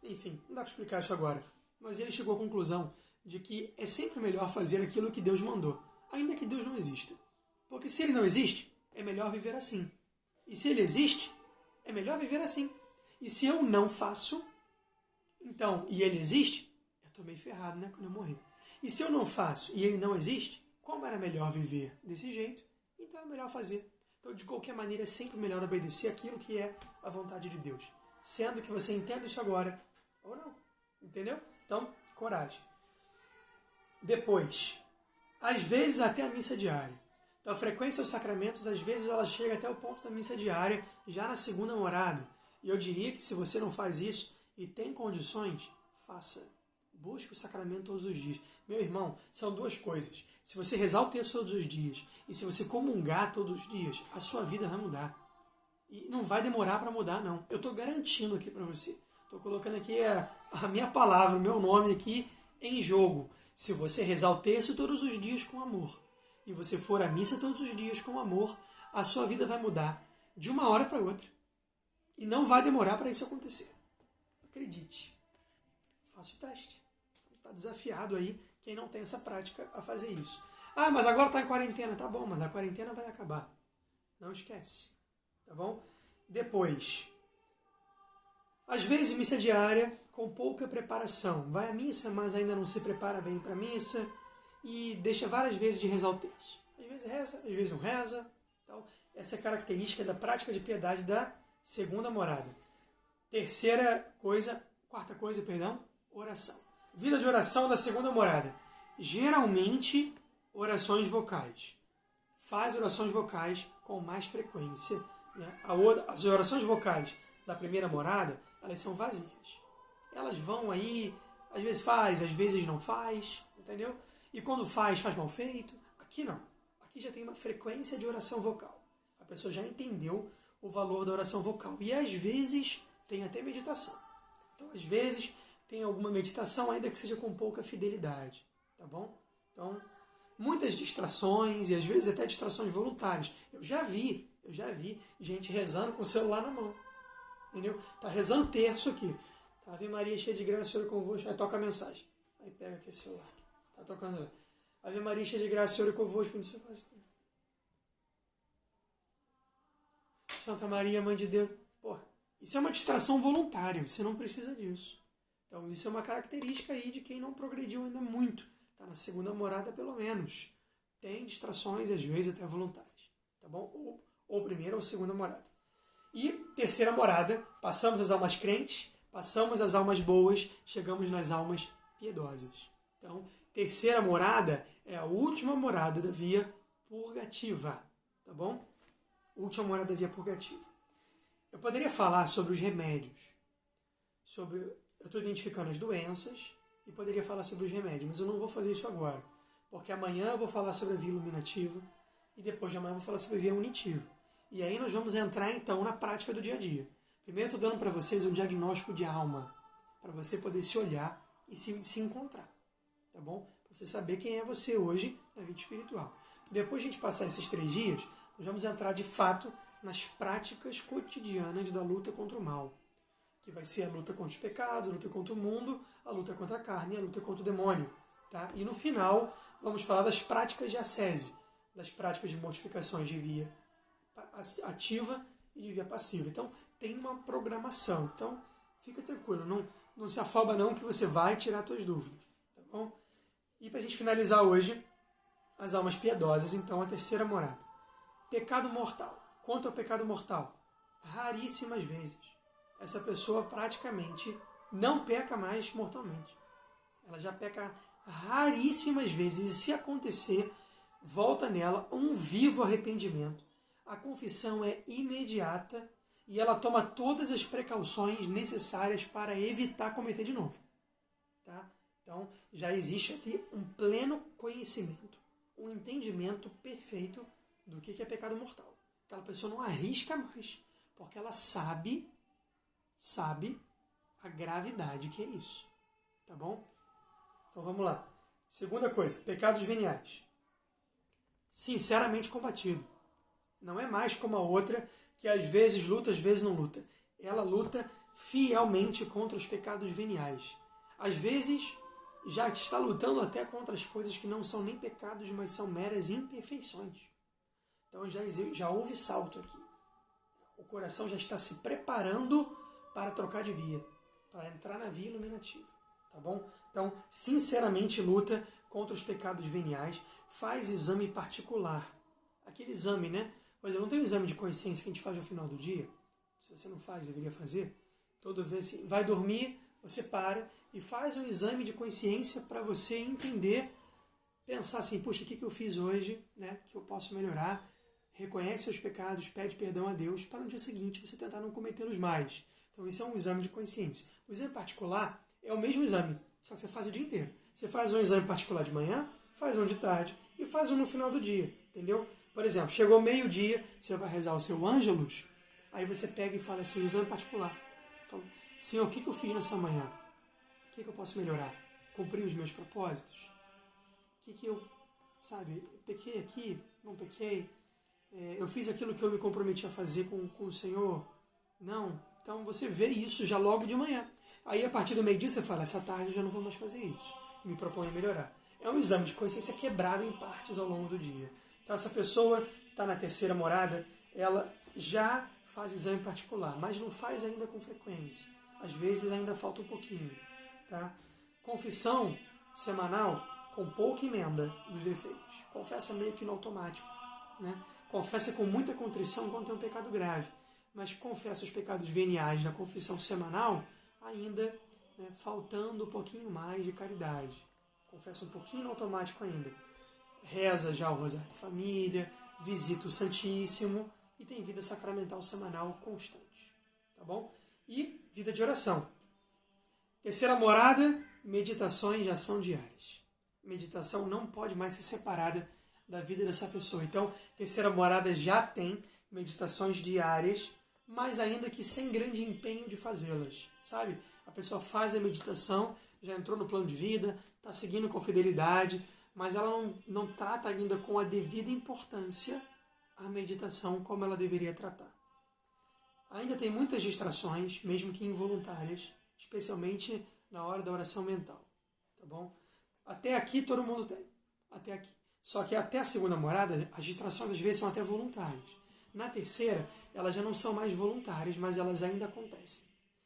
Enfim, não dá para explicar isso agora. Mas ele chegou à conclusão de que é sempre melhor fazer aquilo que Deus mandou. Ainda que Deus não exista. Porque se ele não existe, é melhor viver assim. E se ele existe, é melhor viver assim. E se eu não faço, então, e ele existe, eu estou meio ferrado, né, quando eu morrer. E se eu não faço e ele não existe, como era melhor viver desse jeito, então é melhor fazer. Então, de qualquer maneira, é sempre melhor obedecer aquilo que é a vontade de Deus. Sendo que você entenda isso agora, ou não. Entendeu? Então, coragem. Depois, às vezes até a missa diária. Então, a frequência aos sacramentos, às vezes, ela chega até o ponto da missa diária, já na segunda morada. E eu diria que se você não faz isso e tem condições, faça. Busque o sacramento todos os dias. Meu irmão, são duas coisas. Se você rezar o texto todos os dias e se você comungar todos os dias, a sua vida vai mudar. E não vai demorar para mudar, não. Eu estou garantindo aqui para você. Estou colocando aqui a minha palavra, o meu nome aqui em jogo. Se você rezar o texto todos os dias com amor e você for à missa todos os dias com amor, a sua vida vai mudar de uma hora para outra. E não vai demorar para isso acontecer. Acredite. Faça o teste. Está desafiado aí quem não tem essa prática a fazer isso. Ah, mas agora está em quarentena. Tá bom, mas a quarentena vai acabar. Não esquece. Tá bom? Depois, às vezes missa diária com pouca preparação. Vai à missa, mas ainda não se prepara bem para a missa e deixa várias vezes de rezar o terço. Às vezes reza, às vezes não reza. Então, essa é a característica da prática de piedade da segunda morada. Quarta coisa, oração. Vida de oração da segunda morada. Geralmente, orações vocais. Faz orações vocais com mais frequência. Né? As orações vocais da primeira morada, elas são vazias. Elas vão aí, às vezes faz, às vezes não faz, entendeu? E quando faz mal feito. Aqui não. Aqui já tem uma frequência de oração vocal. A pessoa já entendeu o valor da oração vocal. E às vezes tem até meditação. Então, às vezes tem alguma meditação, ainda que seja com pouca fidelidade. Tá bom? Então, muitas distrações e às vezes até distrações voluntárias. Eu já vi gente rezando com o celular na mão. Entendeu? Tá rezando terço aqui. Tá, Ave Maria cheia de graça, Senhor é convosco. Aí toca a mensagem. Aí pega aqui o celular. Tá tocando. Ave Maria cheia de graça, Senhor é convosco. Santa Maria, Mãe de Deus. Pô, isso é uma distração voluntária. Você não precisa disso. Então, isso é uma característica aí de quem não progrediu ainda muito. Tá na segunda morada, pelo menos. Tem distrações, às vezes, até voluntárias. Tá bom? Ou primeira ou segunda morada. E terceira morada, passamos as almas crentes, passamos as almas boas, chegamos nas almas piedosas. Então, terceira morada é a última morada da via purgativa. Tá bom? Última morada da via purgativa. Eu poderia falar sobre os remédios. eu estou identificando as doenças e poderia falar sobre os remédios, mas eu não vou fazer isso agora, porque amanhã eu vou falar sobre a via iluminativa e depois de amanhã eu vou falar sobre a via unitiva. E aí nós vamos entrar então na prática do dia a dia. Primeiro eu estou dando para vocês um diagnóstico de alma, para você poder se olhar e se encontrar, tá bom? Para você saber quem é você hoje na vida espiritual. Depois de a gente passar esses 3 dias, nós vamos entrar de fato nas práticas cotidianas da luta contra o mal, que vai ser a luta contra os pecados, a luta contra o mundo, a luta contra a carne e a luta contra o demônio. Tá? E no final, vamos falar das práticas de ascese, das práticas de mortificações de via ativa e de via passiva. Então, tem uma programação. Então, fica tranquilo, não se afoba não que você vai tirar suas dúvidas. Tá bom? E para a gente finalizar hoje, as almas piedosas, então, a terceira morada. Pecado mortal. Quanto ao pecado mortal? Raríssimas vezes. Essa pessoa praticamente não peca mais mortalmente. Ela já peca raríssimas vezes. E se acontecer, volta nela um vivo arrependimento. A confissão é imediata e ela toma todas as precauções necessárias para evitar cometer de novo. Tá? Então, já existe aqui um pleno conhecimento, um entendimento perfeito do que é pecado mortal. Aquela pessoa não arrisca mais, porque ela sabe a gravidade que é isso. Tá bom? Então vamos lá. Segunda coisa, pecados veniais. Sinceramente combatido. Não é mais como a outra, que às vezes luta, às vezes não luta. Ela luta fielmente contra os pecados veniais. Às vezes já está lutando até contra as coisas que não são nem pecados, mas são meras imperfeições. Então já houve salto aqui. O coração já está se preparando para trocar de via, para entrar na via iluminativa. Tá bom? Então, sinceramente luta contra os pecados veniais, faz exame particular. Aquele exame, né? Por exemplo, não tem um exame de consciência que a gente faz no final do dia? Se você não faz, deveria fazer. Toda vez que vai dormir, você para e faz um exame de consciência para você entender, pensar assim, puxa, o que eu fiz hoje, né? Que eu posso melhorar? Reconhece os pecados, pede perdão a Deus, para no dia seguinte você tentar não cometê-los mais. Então isso é um exame de consciência. O exame particular é o mesmo exame, só que você faz o dia inteiro. Você faz um exame particular de manhã, faz um de tarde e faz um no final do dia, entendeu? Por exemplo, chegou meio-dia, você vai rezar o seu Ângelus, aí você pega e fala assim, exame particular. Fala, Senhor, o que eu fiz nessa manhã? O que eu posso melhorar? Cumprir os meus propósitos? O que eu, pequei aqui? Não pequei? Eu fiz aquilo que eu me comprometi a fazer com o Senhor? Não. Então você vê isso já logo de manhã. Aí a partir do meio-dia você fala, essa tarde eu já não vou mais fazer isso. Me proponho a melhorar. É um exame de consciência quebrado em partes ao longo do dia. Então essa pessoa que está na terceira morada, ela já faz exame particular, mas não faz ainda com frequência. Às vezes ainda falta um pouquinho. Tá? Confissão semanal com pouca emenda dos defeitos. Confessa meio que no automático. Né? Confessa com muita contrição quando tem um pecado grave. Mas confessa os pecados veniais na confissão semanal ainda, né, faltando um pouquinho mais de caridade. Confessa um pouquinho no automático ainda. Reza já o Rosário de Família, visita o Santíssimo e tem vida sacramental semanal constante. Tá bom? E vida de oração. Terceira morada, meditações de ação diárias. Meditação não pode mais ser separada da vida dessa pessoa. Então, terceira morada já tem meditações diárias, mas ainda que sem grande empenho de fazê-las, sabe? A pessoa faz a meditação, já entrou no plano de vida, está seguindo com fidelidade, mas ela não trata ainda com a devida importância a meditação como ela deveria tratar. Ainda tem muitas distrações, mesmo que involuntárias, especialmente na hora da oração mental, tá bom? Até aqui todo mundo tem, até aqui. Só que até a segunda morada, as distrações às vezes são até voluntárias. Na terceira, elas já não são mais voluntárias, mas elas ainda acontecem.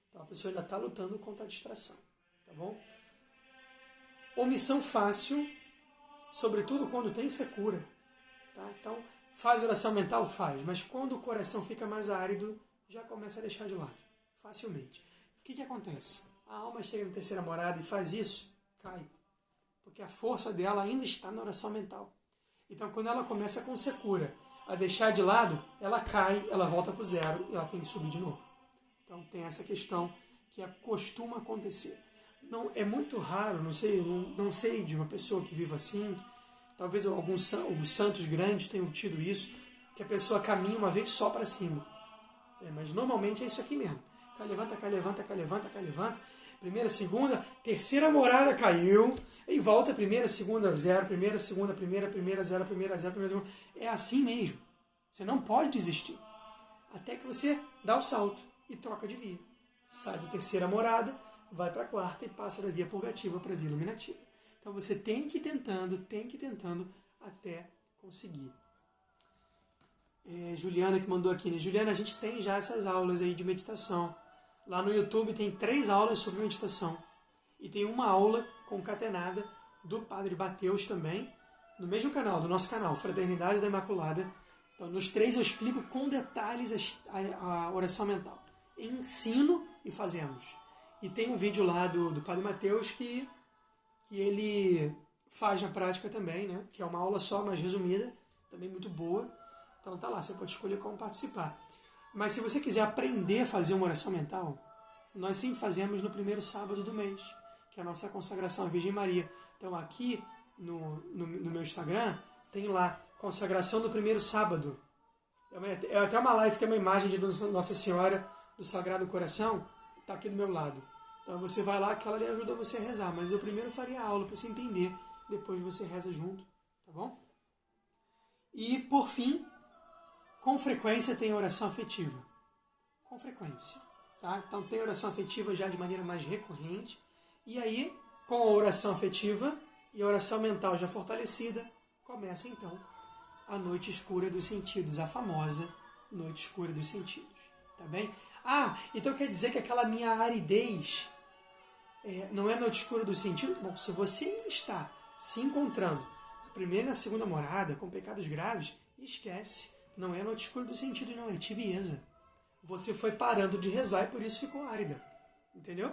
Então a pessoa ainda está lutando contra a distração, tá bom? Omissão fácil, sobretudo quando tem secura. Tá? Então, faz oração mental? Faz, mas quando o coração fica mais árido, já começa a deixar de lado, facilmente. O que acontece? A alma chega na terceira morada e faz isso, cai. Porque a força dela ainda está na oração mental. Então, quando ela começa com secura a deixar de lado, ela cai, ela volta para o zero e ela tem que subir de novo. Então, tem essa questão que que costuma acontecer. Não, é muito raro, não sei de uma pessoa que viva assim, talvez os santos grandes tenham tido isso, que a pessoa caminha uma vez só para cima. Mas normalmente é isso aqui mesmo. Cai, levanta, cai, levanta, cai, levanta, cai, levanta. Primeira, segunda, terceira morada caiu. E volta, primeira, segunda, zero, primeira, segunda, primeira, zero, primeira, segunda. É assim mesmo. Você não pode desistir. Até que você dá o salto e troca de via. Sai da terceira morada, vai para a quarta e passa da via purgativa para a via iluminativa. Então você tem que ir tentando até conseguir. Juliana que mandou aqui, né? Juliana, a gente tem já essas aulas aí de meditação. Lá no YouTube tem 3 aulas sobre meditação. E tem uma aula concatenada do Padre Bateus também, no mesmo canal, do nosso canal, Fraternidade da Imaculada. Então, nos 3 eu explico com detalhes a oração mental. Ensino e fazemos. E tem um vídeo lá do Padre Mateus que ele faz na prática também, né? Que é uma aula só, mais resumida, também muito boa. Então tá lá, você pode escolher como participar. Mas se você quiser aprender a fazer uma oração mental, nós sempre fazemos no primeiro sábado do mês, que é a nossa consagração à Virgem Maria. Então aqui no meu Instagram tem lá, consagração do primeiro sábado. É até uma live, tem uma imagem de Nossa Senhora do Sagrado Coração, está aqui do meu lado. Então você vai lá, que ela lhe ajuda você a rezar. Mas eu primeiro faria a aula para você entender, depois você reza junto, tá bom? E por fim, com frequência tem oração afetiva. Com frequência. Tá? Então tem oração afetiva já de maneira mais recorrente. E aí, com a oração afetiva e a oração mental já fortalecida, começa então a noite escura dos sentidos, a famosa noite escura dos sentidos. Tá bem? Então quer dizer que aquela minha aridez não é noite escura dos sentidos? Bom, se você está se encontrando na primeira e na segunda morada com pecados graves, esquece. Não é noite escura dos sentidos, não. É tibieza. Você foi parando de rezar e por isso ficou árida. Entendeu?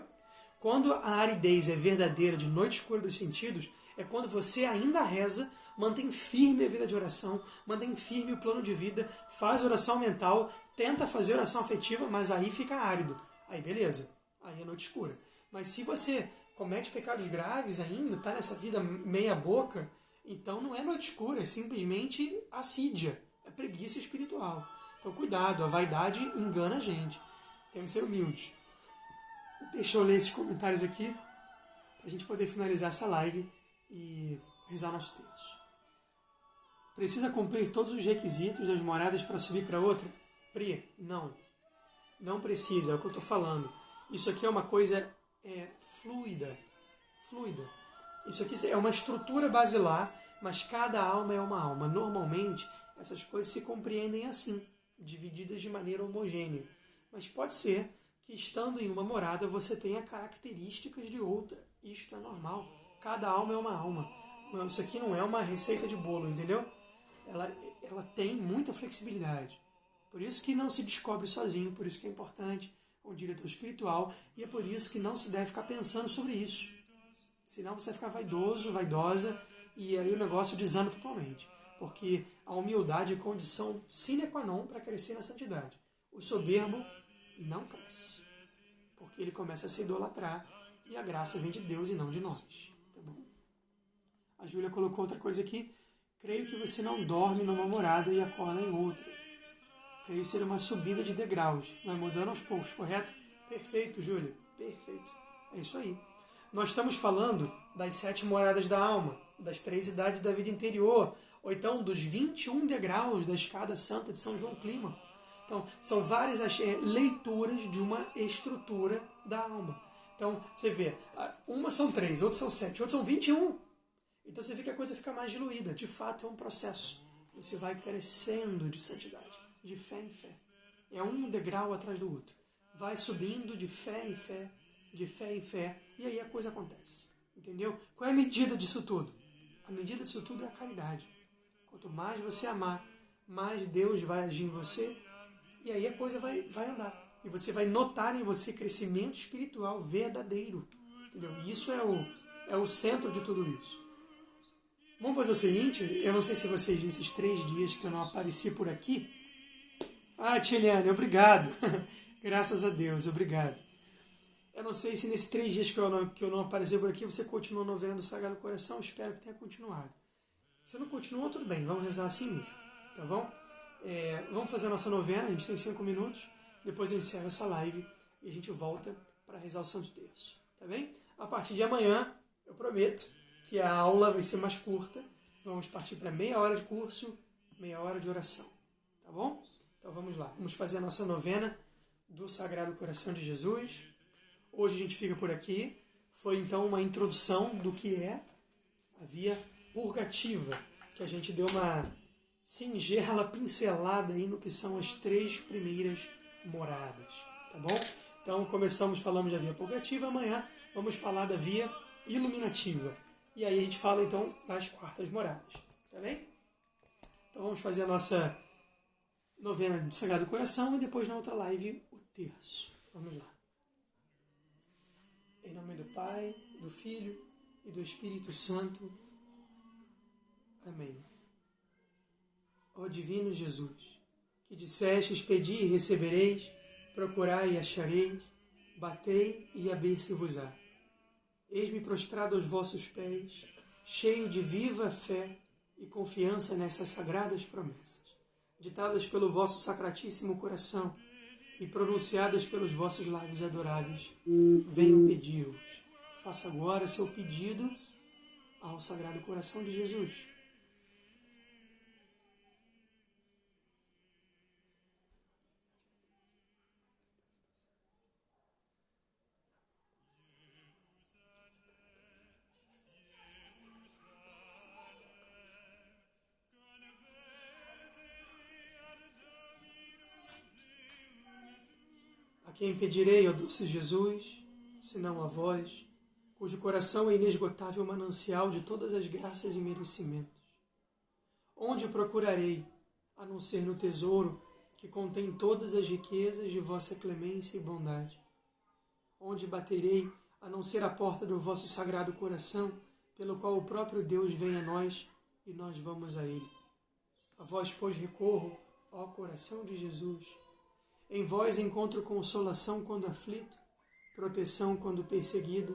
Quando a aridez é verdadeira de noite escura dos sentidos, é quando você ainda reza, mantém firme a vida de oração, mantém firme o plano de vida, faz oração mental, tenta fazer oração afetiva, mas aí fica árido. Aí beleza, aí é noite escura. Mas se você comete pecados graves ainda, está nessa vida meia boca, então não é noite escura, é simplesmente assídia, é preguiça espiritual. Então cuidado, a vaidade engana a gente. Temos que ser humildes. Deixa eu ler esses comentários aqui, para a gente poder finalizar essa live e rezar nosso texto. Precisa cumprir todos os requisitos das moradas para subir para outra? Pri, não. Não precisa, é o que eu estou falando. Isso aqui é uma coisa fluida. Isso aqui é uma estrutura basilar, mas cada alma é uma alma. Normalmente, essas coisas se compreendem assim, divididas de maneira homogênea. Mas pode ser que, estando em uma morada, você tenha características de outra. Isto é normal. Cada alma é uma alma. Isso aqui não é uma receita de bolo, entendeu? Ela tem muita flexibilidade. Por isso que não se descobre sozinho, por isso que é importante um diretor espiritual, e é por isso que não se deve ficar pensando sobre isso. Senão você vai ficar vaidoso, vaidosa, e aí o negócio desanda totalmente. Porque a humildade é condição sine qua non para crescer na santidade. O soberbo não cresce, porque ele começa a se idolatrar, e a graça vem de Deus e não de nós. Tá bom? A Júlia colocou outra coisa aqui. Creio que você não dorme numa morada e acorda em outra. Creio ser uma subida de degraus. Vai mudando aos poucos, correto? Perfeito, Júlia. Perfeito. É isso aí. Nós estamos falando das 7 moradas da alma, das 3 idades da vida interior, ou então dos 21 degraus da escada santa de São João Clímaco. Então, são várias leituras de uma estrutura da alma. Então, você vê, umas são 3, outras são 7, outras são 21. Então você vê que a coisa fica mais diluída. De fato, é um processo. Você vai crescendo de santidade, de fé em fé. É um degrau atrás do outro. Vai subindo de fé em fé, de fé em fé, e aí a coisa acontece. Entendeu? Qual é a medida disso tudo? A medida disso tudo é a caridade. Quanto mais você amar, mais Deus vai agir em você, e aí a coisa vai andar. E você vai notar em você crescimento espiritual verdadeiro. Entendeu? E isso é o centro de tudo isso. Vamos fazer o seguinte, eu não sei se vocês, nesses 3 dias que eu não apareci por aqui... Tiliane, obrigado. Graças a Deus, obrigado. Eu não sei se nesses 3 dias que eu não apareci por aqui, você continuou a novena do Sagrado Coração. Espero que tenha continuado. Se não continuou, tudo bem. Vamos rezar assim mesmo. Tá bom? Vamos fazer a nossa novena. A gente tem 5 minutos. Depois eu encerro essa live e a gente volta para rezar o Santo Terço. Tá bem? A partir de amanhã, eu prometo que a aula vai ser mais curta. Vamos partir para meia hora de curso, meia hora de oração. Tá bom? Então vamos lá. Vamos fazer a nossa novena do Sagrado Coração de Jesus. Hoje a gente fica por aqui. Foi então uma introdução do que é a via purgativa, que a gente deu uma singela pincelada aí no que são as 3 primeiras moradas. Tá bom? Então falamos da via purgativa. Amanhã vamos falar da via iluminativa. E aí a gente fala então das 4º moradas. Tá bem? Então vamos fazer a nossa novena do Sagrado Coração e depois na outra live o terço. Vamos lá. Em nome do Pai, do Filho e do Espírito Santo. Amém. Ó Divino Jesus, que dissestes: pedi e recebereis, procurai e achareis, batei e abrir-se-vos-á. Eis-me prostrado aos vossos pés, cheio de viva fé e confiança nessas sagradas promessas, ditadas pelo vosso sacratíssimo coração e pronunciadas pelos vossos lábios adoráveis. Venho pedir-vos. Faça agora seu pedido ao Sagrado Coração de Jesus. A quem pedirei, ó doce Jesus, senão a vós, cujo coração é inesgotável manancial de todas as graças e merecimentos? Onde o procurarei, a não ser no tesouro que contém todas as riquezas de vossa clemência e bondade? Onde baterei, a não ser a porta do vosso sagrado coração, pelo qual o próprio Deus vem a nós e nós vamos a ele? A vós, pois, recorro, ó coração de Jesus. Em vós encontro consolação quando aflito, proteção quando perseguido,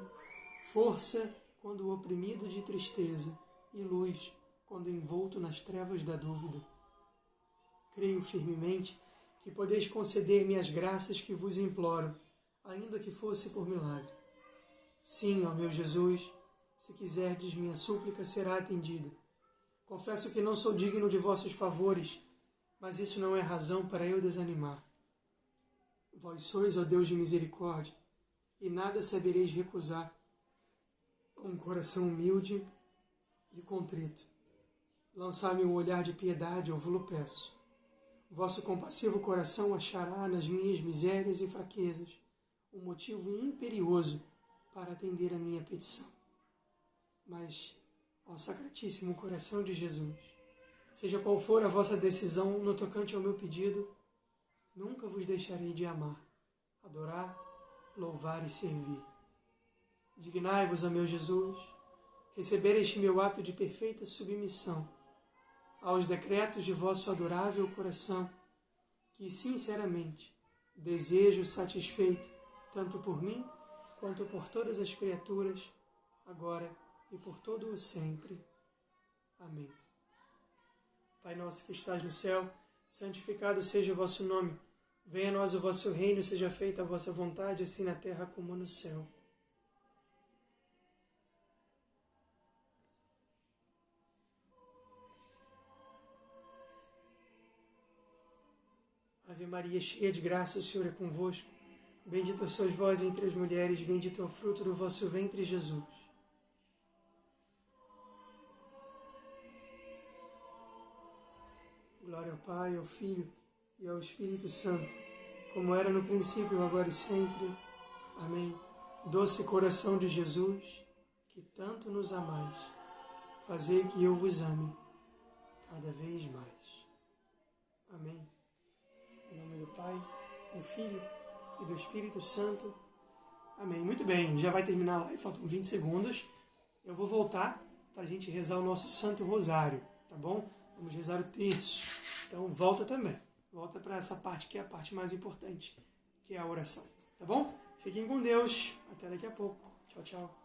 força quando oprimido de tristeza e luz quando envolto nas trevas da dúvida. Creio firmemente que podeis conceder-me as graças que vos imploro, ainda que fosse por milagre. Sim, ó meu Jesus, se quiserdes, minha súplica será atendida. Confesso que não sou digno de vossos favores, mas isso não é razão para eu desanimar. Vós sois, ó Deus de misericórdia, e nada sabereis recusar, com um coração humilde e contrito. Lançai-me um olhar de piedade, eu vos-lo peço. Vosso compassivo coração achará nas minhas misérias e fraquezas um motivo imperioso para atender a minha petição. Mas, ó Sacratíssimo Coração de Jesus, seja qual for a vossa decisão no tocante ao meu pedido, nunca vos deixarei de amar, adorar, louvar e servir. Dignai-vos, ó meu Jesus, receber este meu ato de perfeita submissão aos decretos de vosso adorável coração, que sinceramente desejo satisfeito tanto por mim quanto por todas as criaturas, agora e por todo o sempre. Amém. Pai nosso que estás no céu, santificado seja o vosso nome. Venha a nós o vosso reino, seja feita a vossa vontade, assim na terra como no céu. Ave Maria, cheia de graça, o Senhor é convosco. Bendita sois vós entre as mulheres, bendito é o fruto do vosso ventre, Jesus. Glória ao Pai, ao Filho e ao Espírito Santo, como era no princípio, agora e sempre. Amém. Doce coração de Jesus, que tanto nos amais, fazei que eu vos ame cada vez mais. Amém. Em nome do Pai, do Filho e do Espírito Santo. Amém. Muito bem, já vai terminar a live, faltam 20 segundos. Eu vou voltar para a gente rezar o nosso Santo Rosário, tá bom? Vamos rezar o terço. Então volta também. Volta para essa parte que é a parte mais importante, que é a oração, tá bom? Fiquem com Deus. Até daqui a pouco. Tchau, tchau.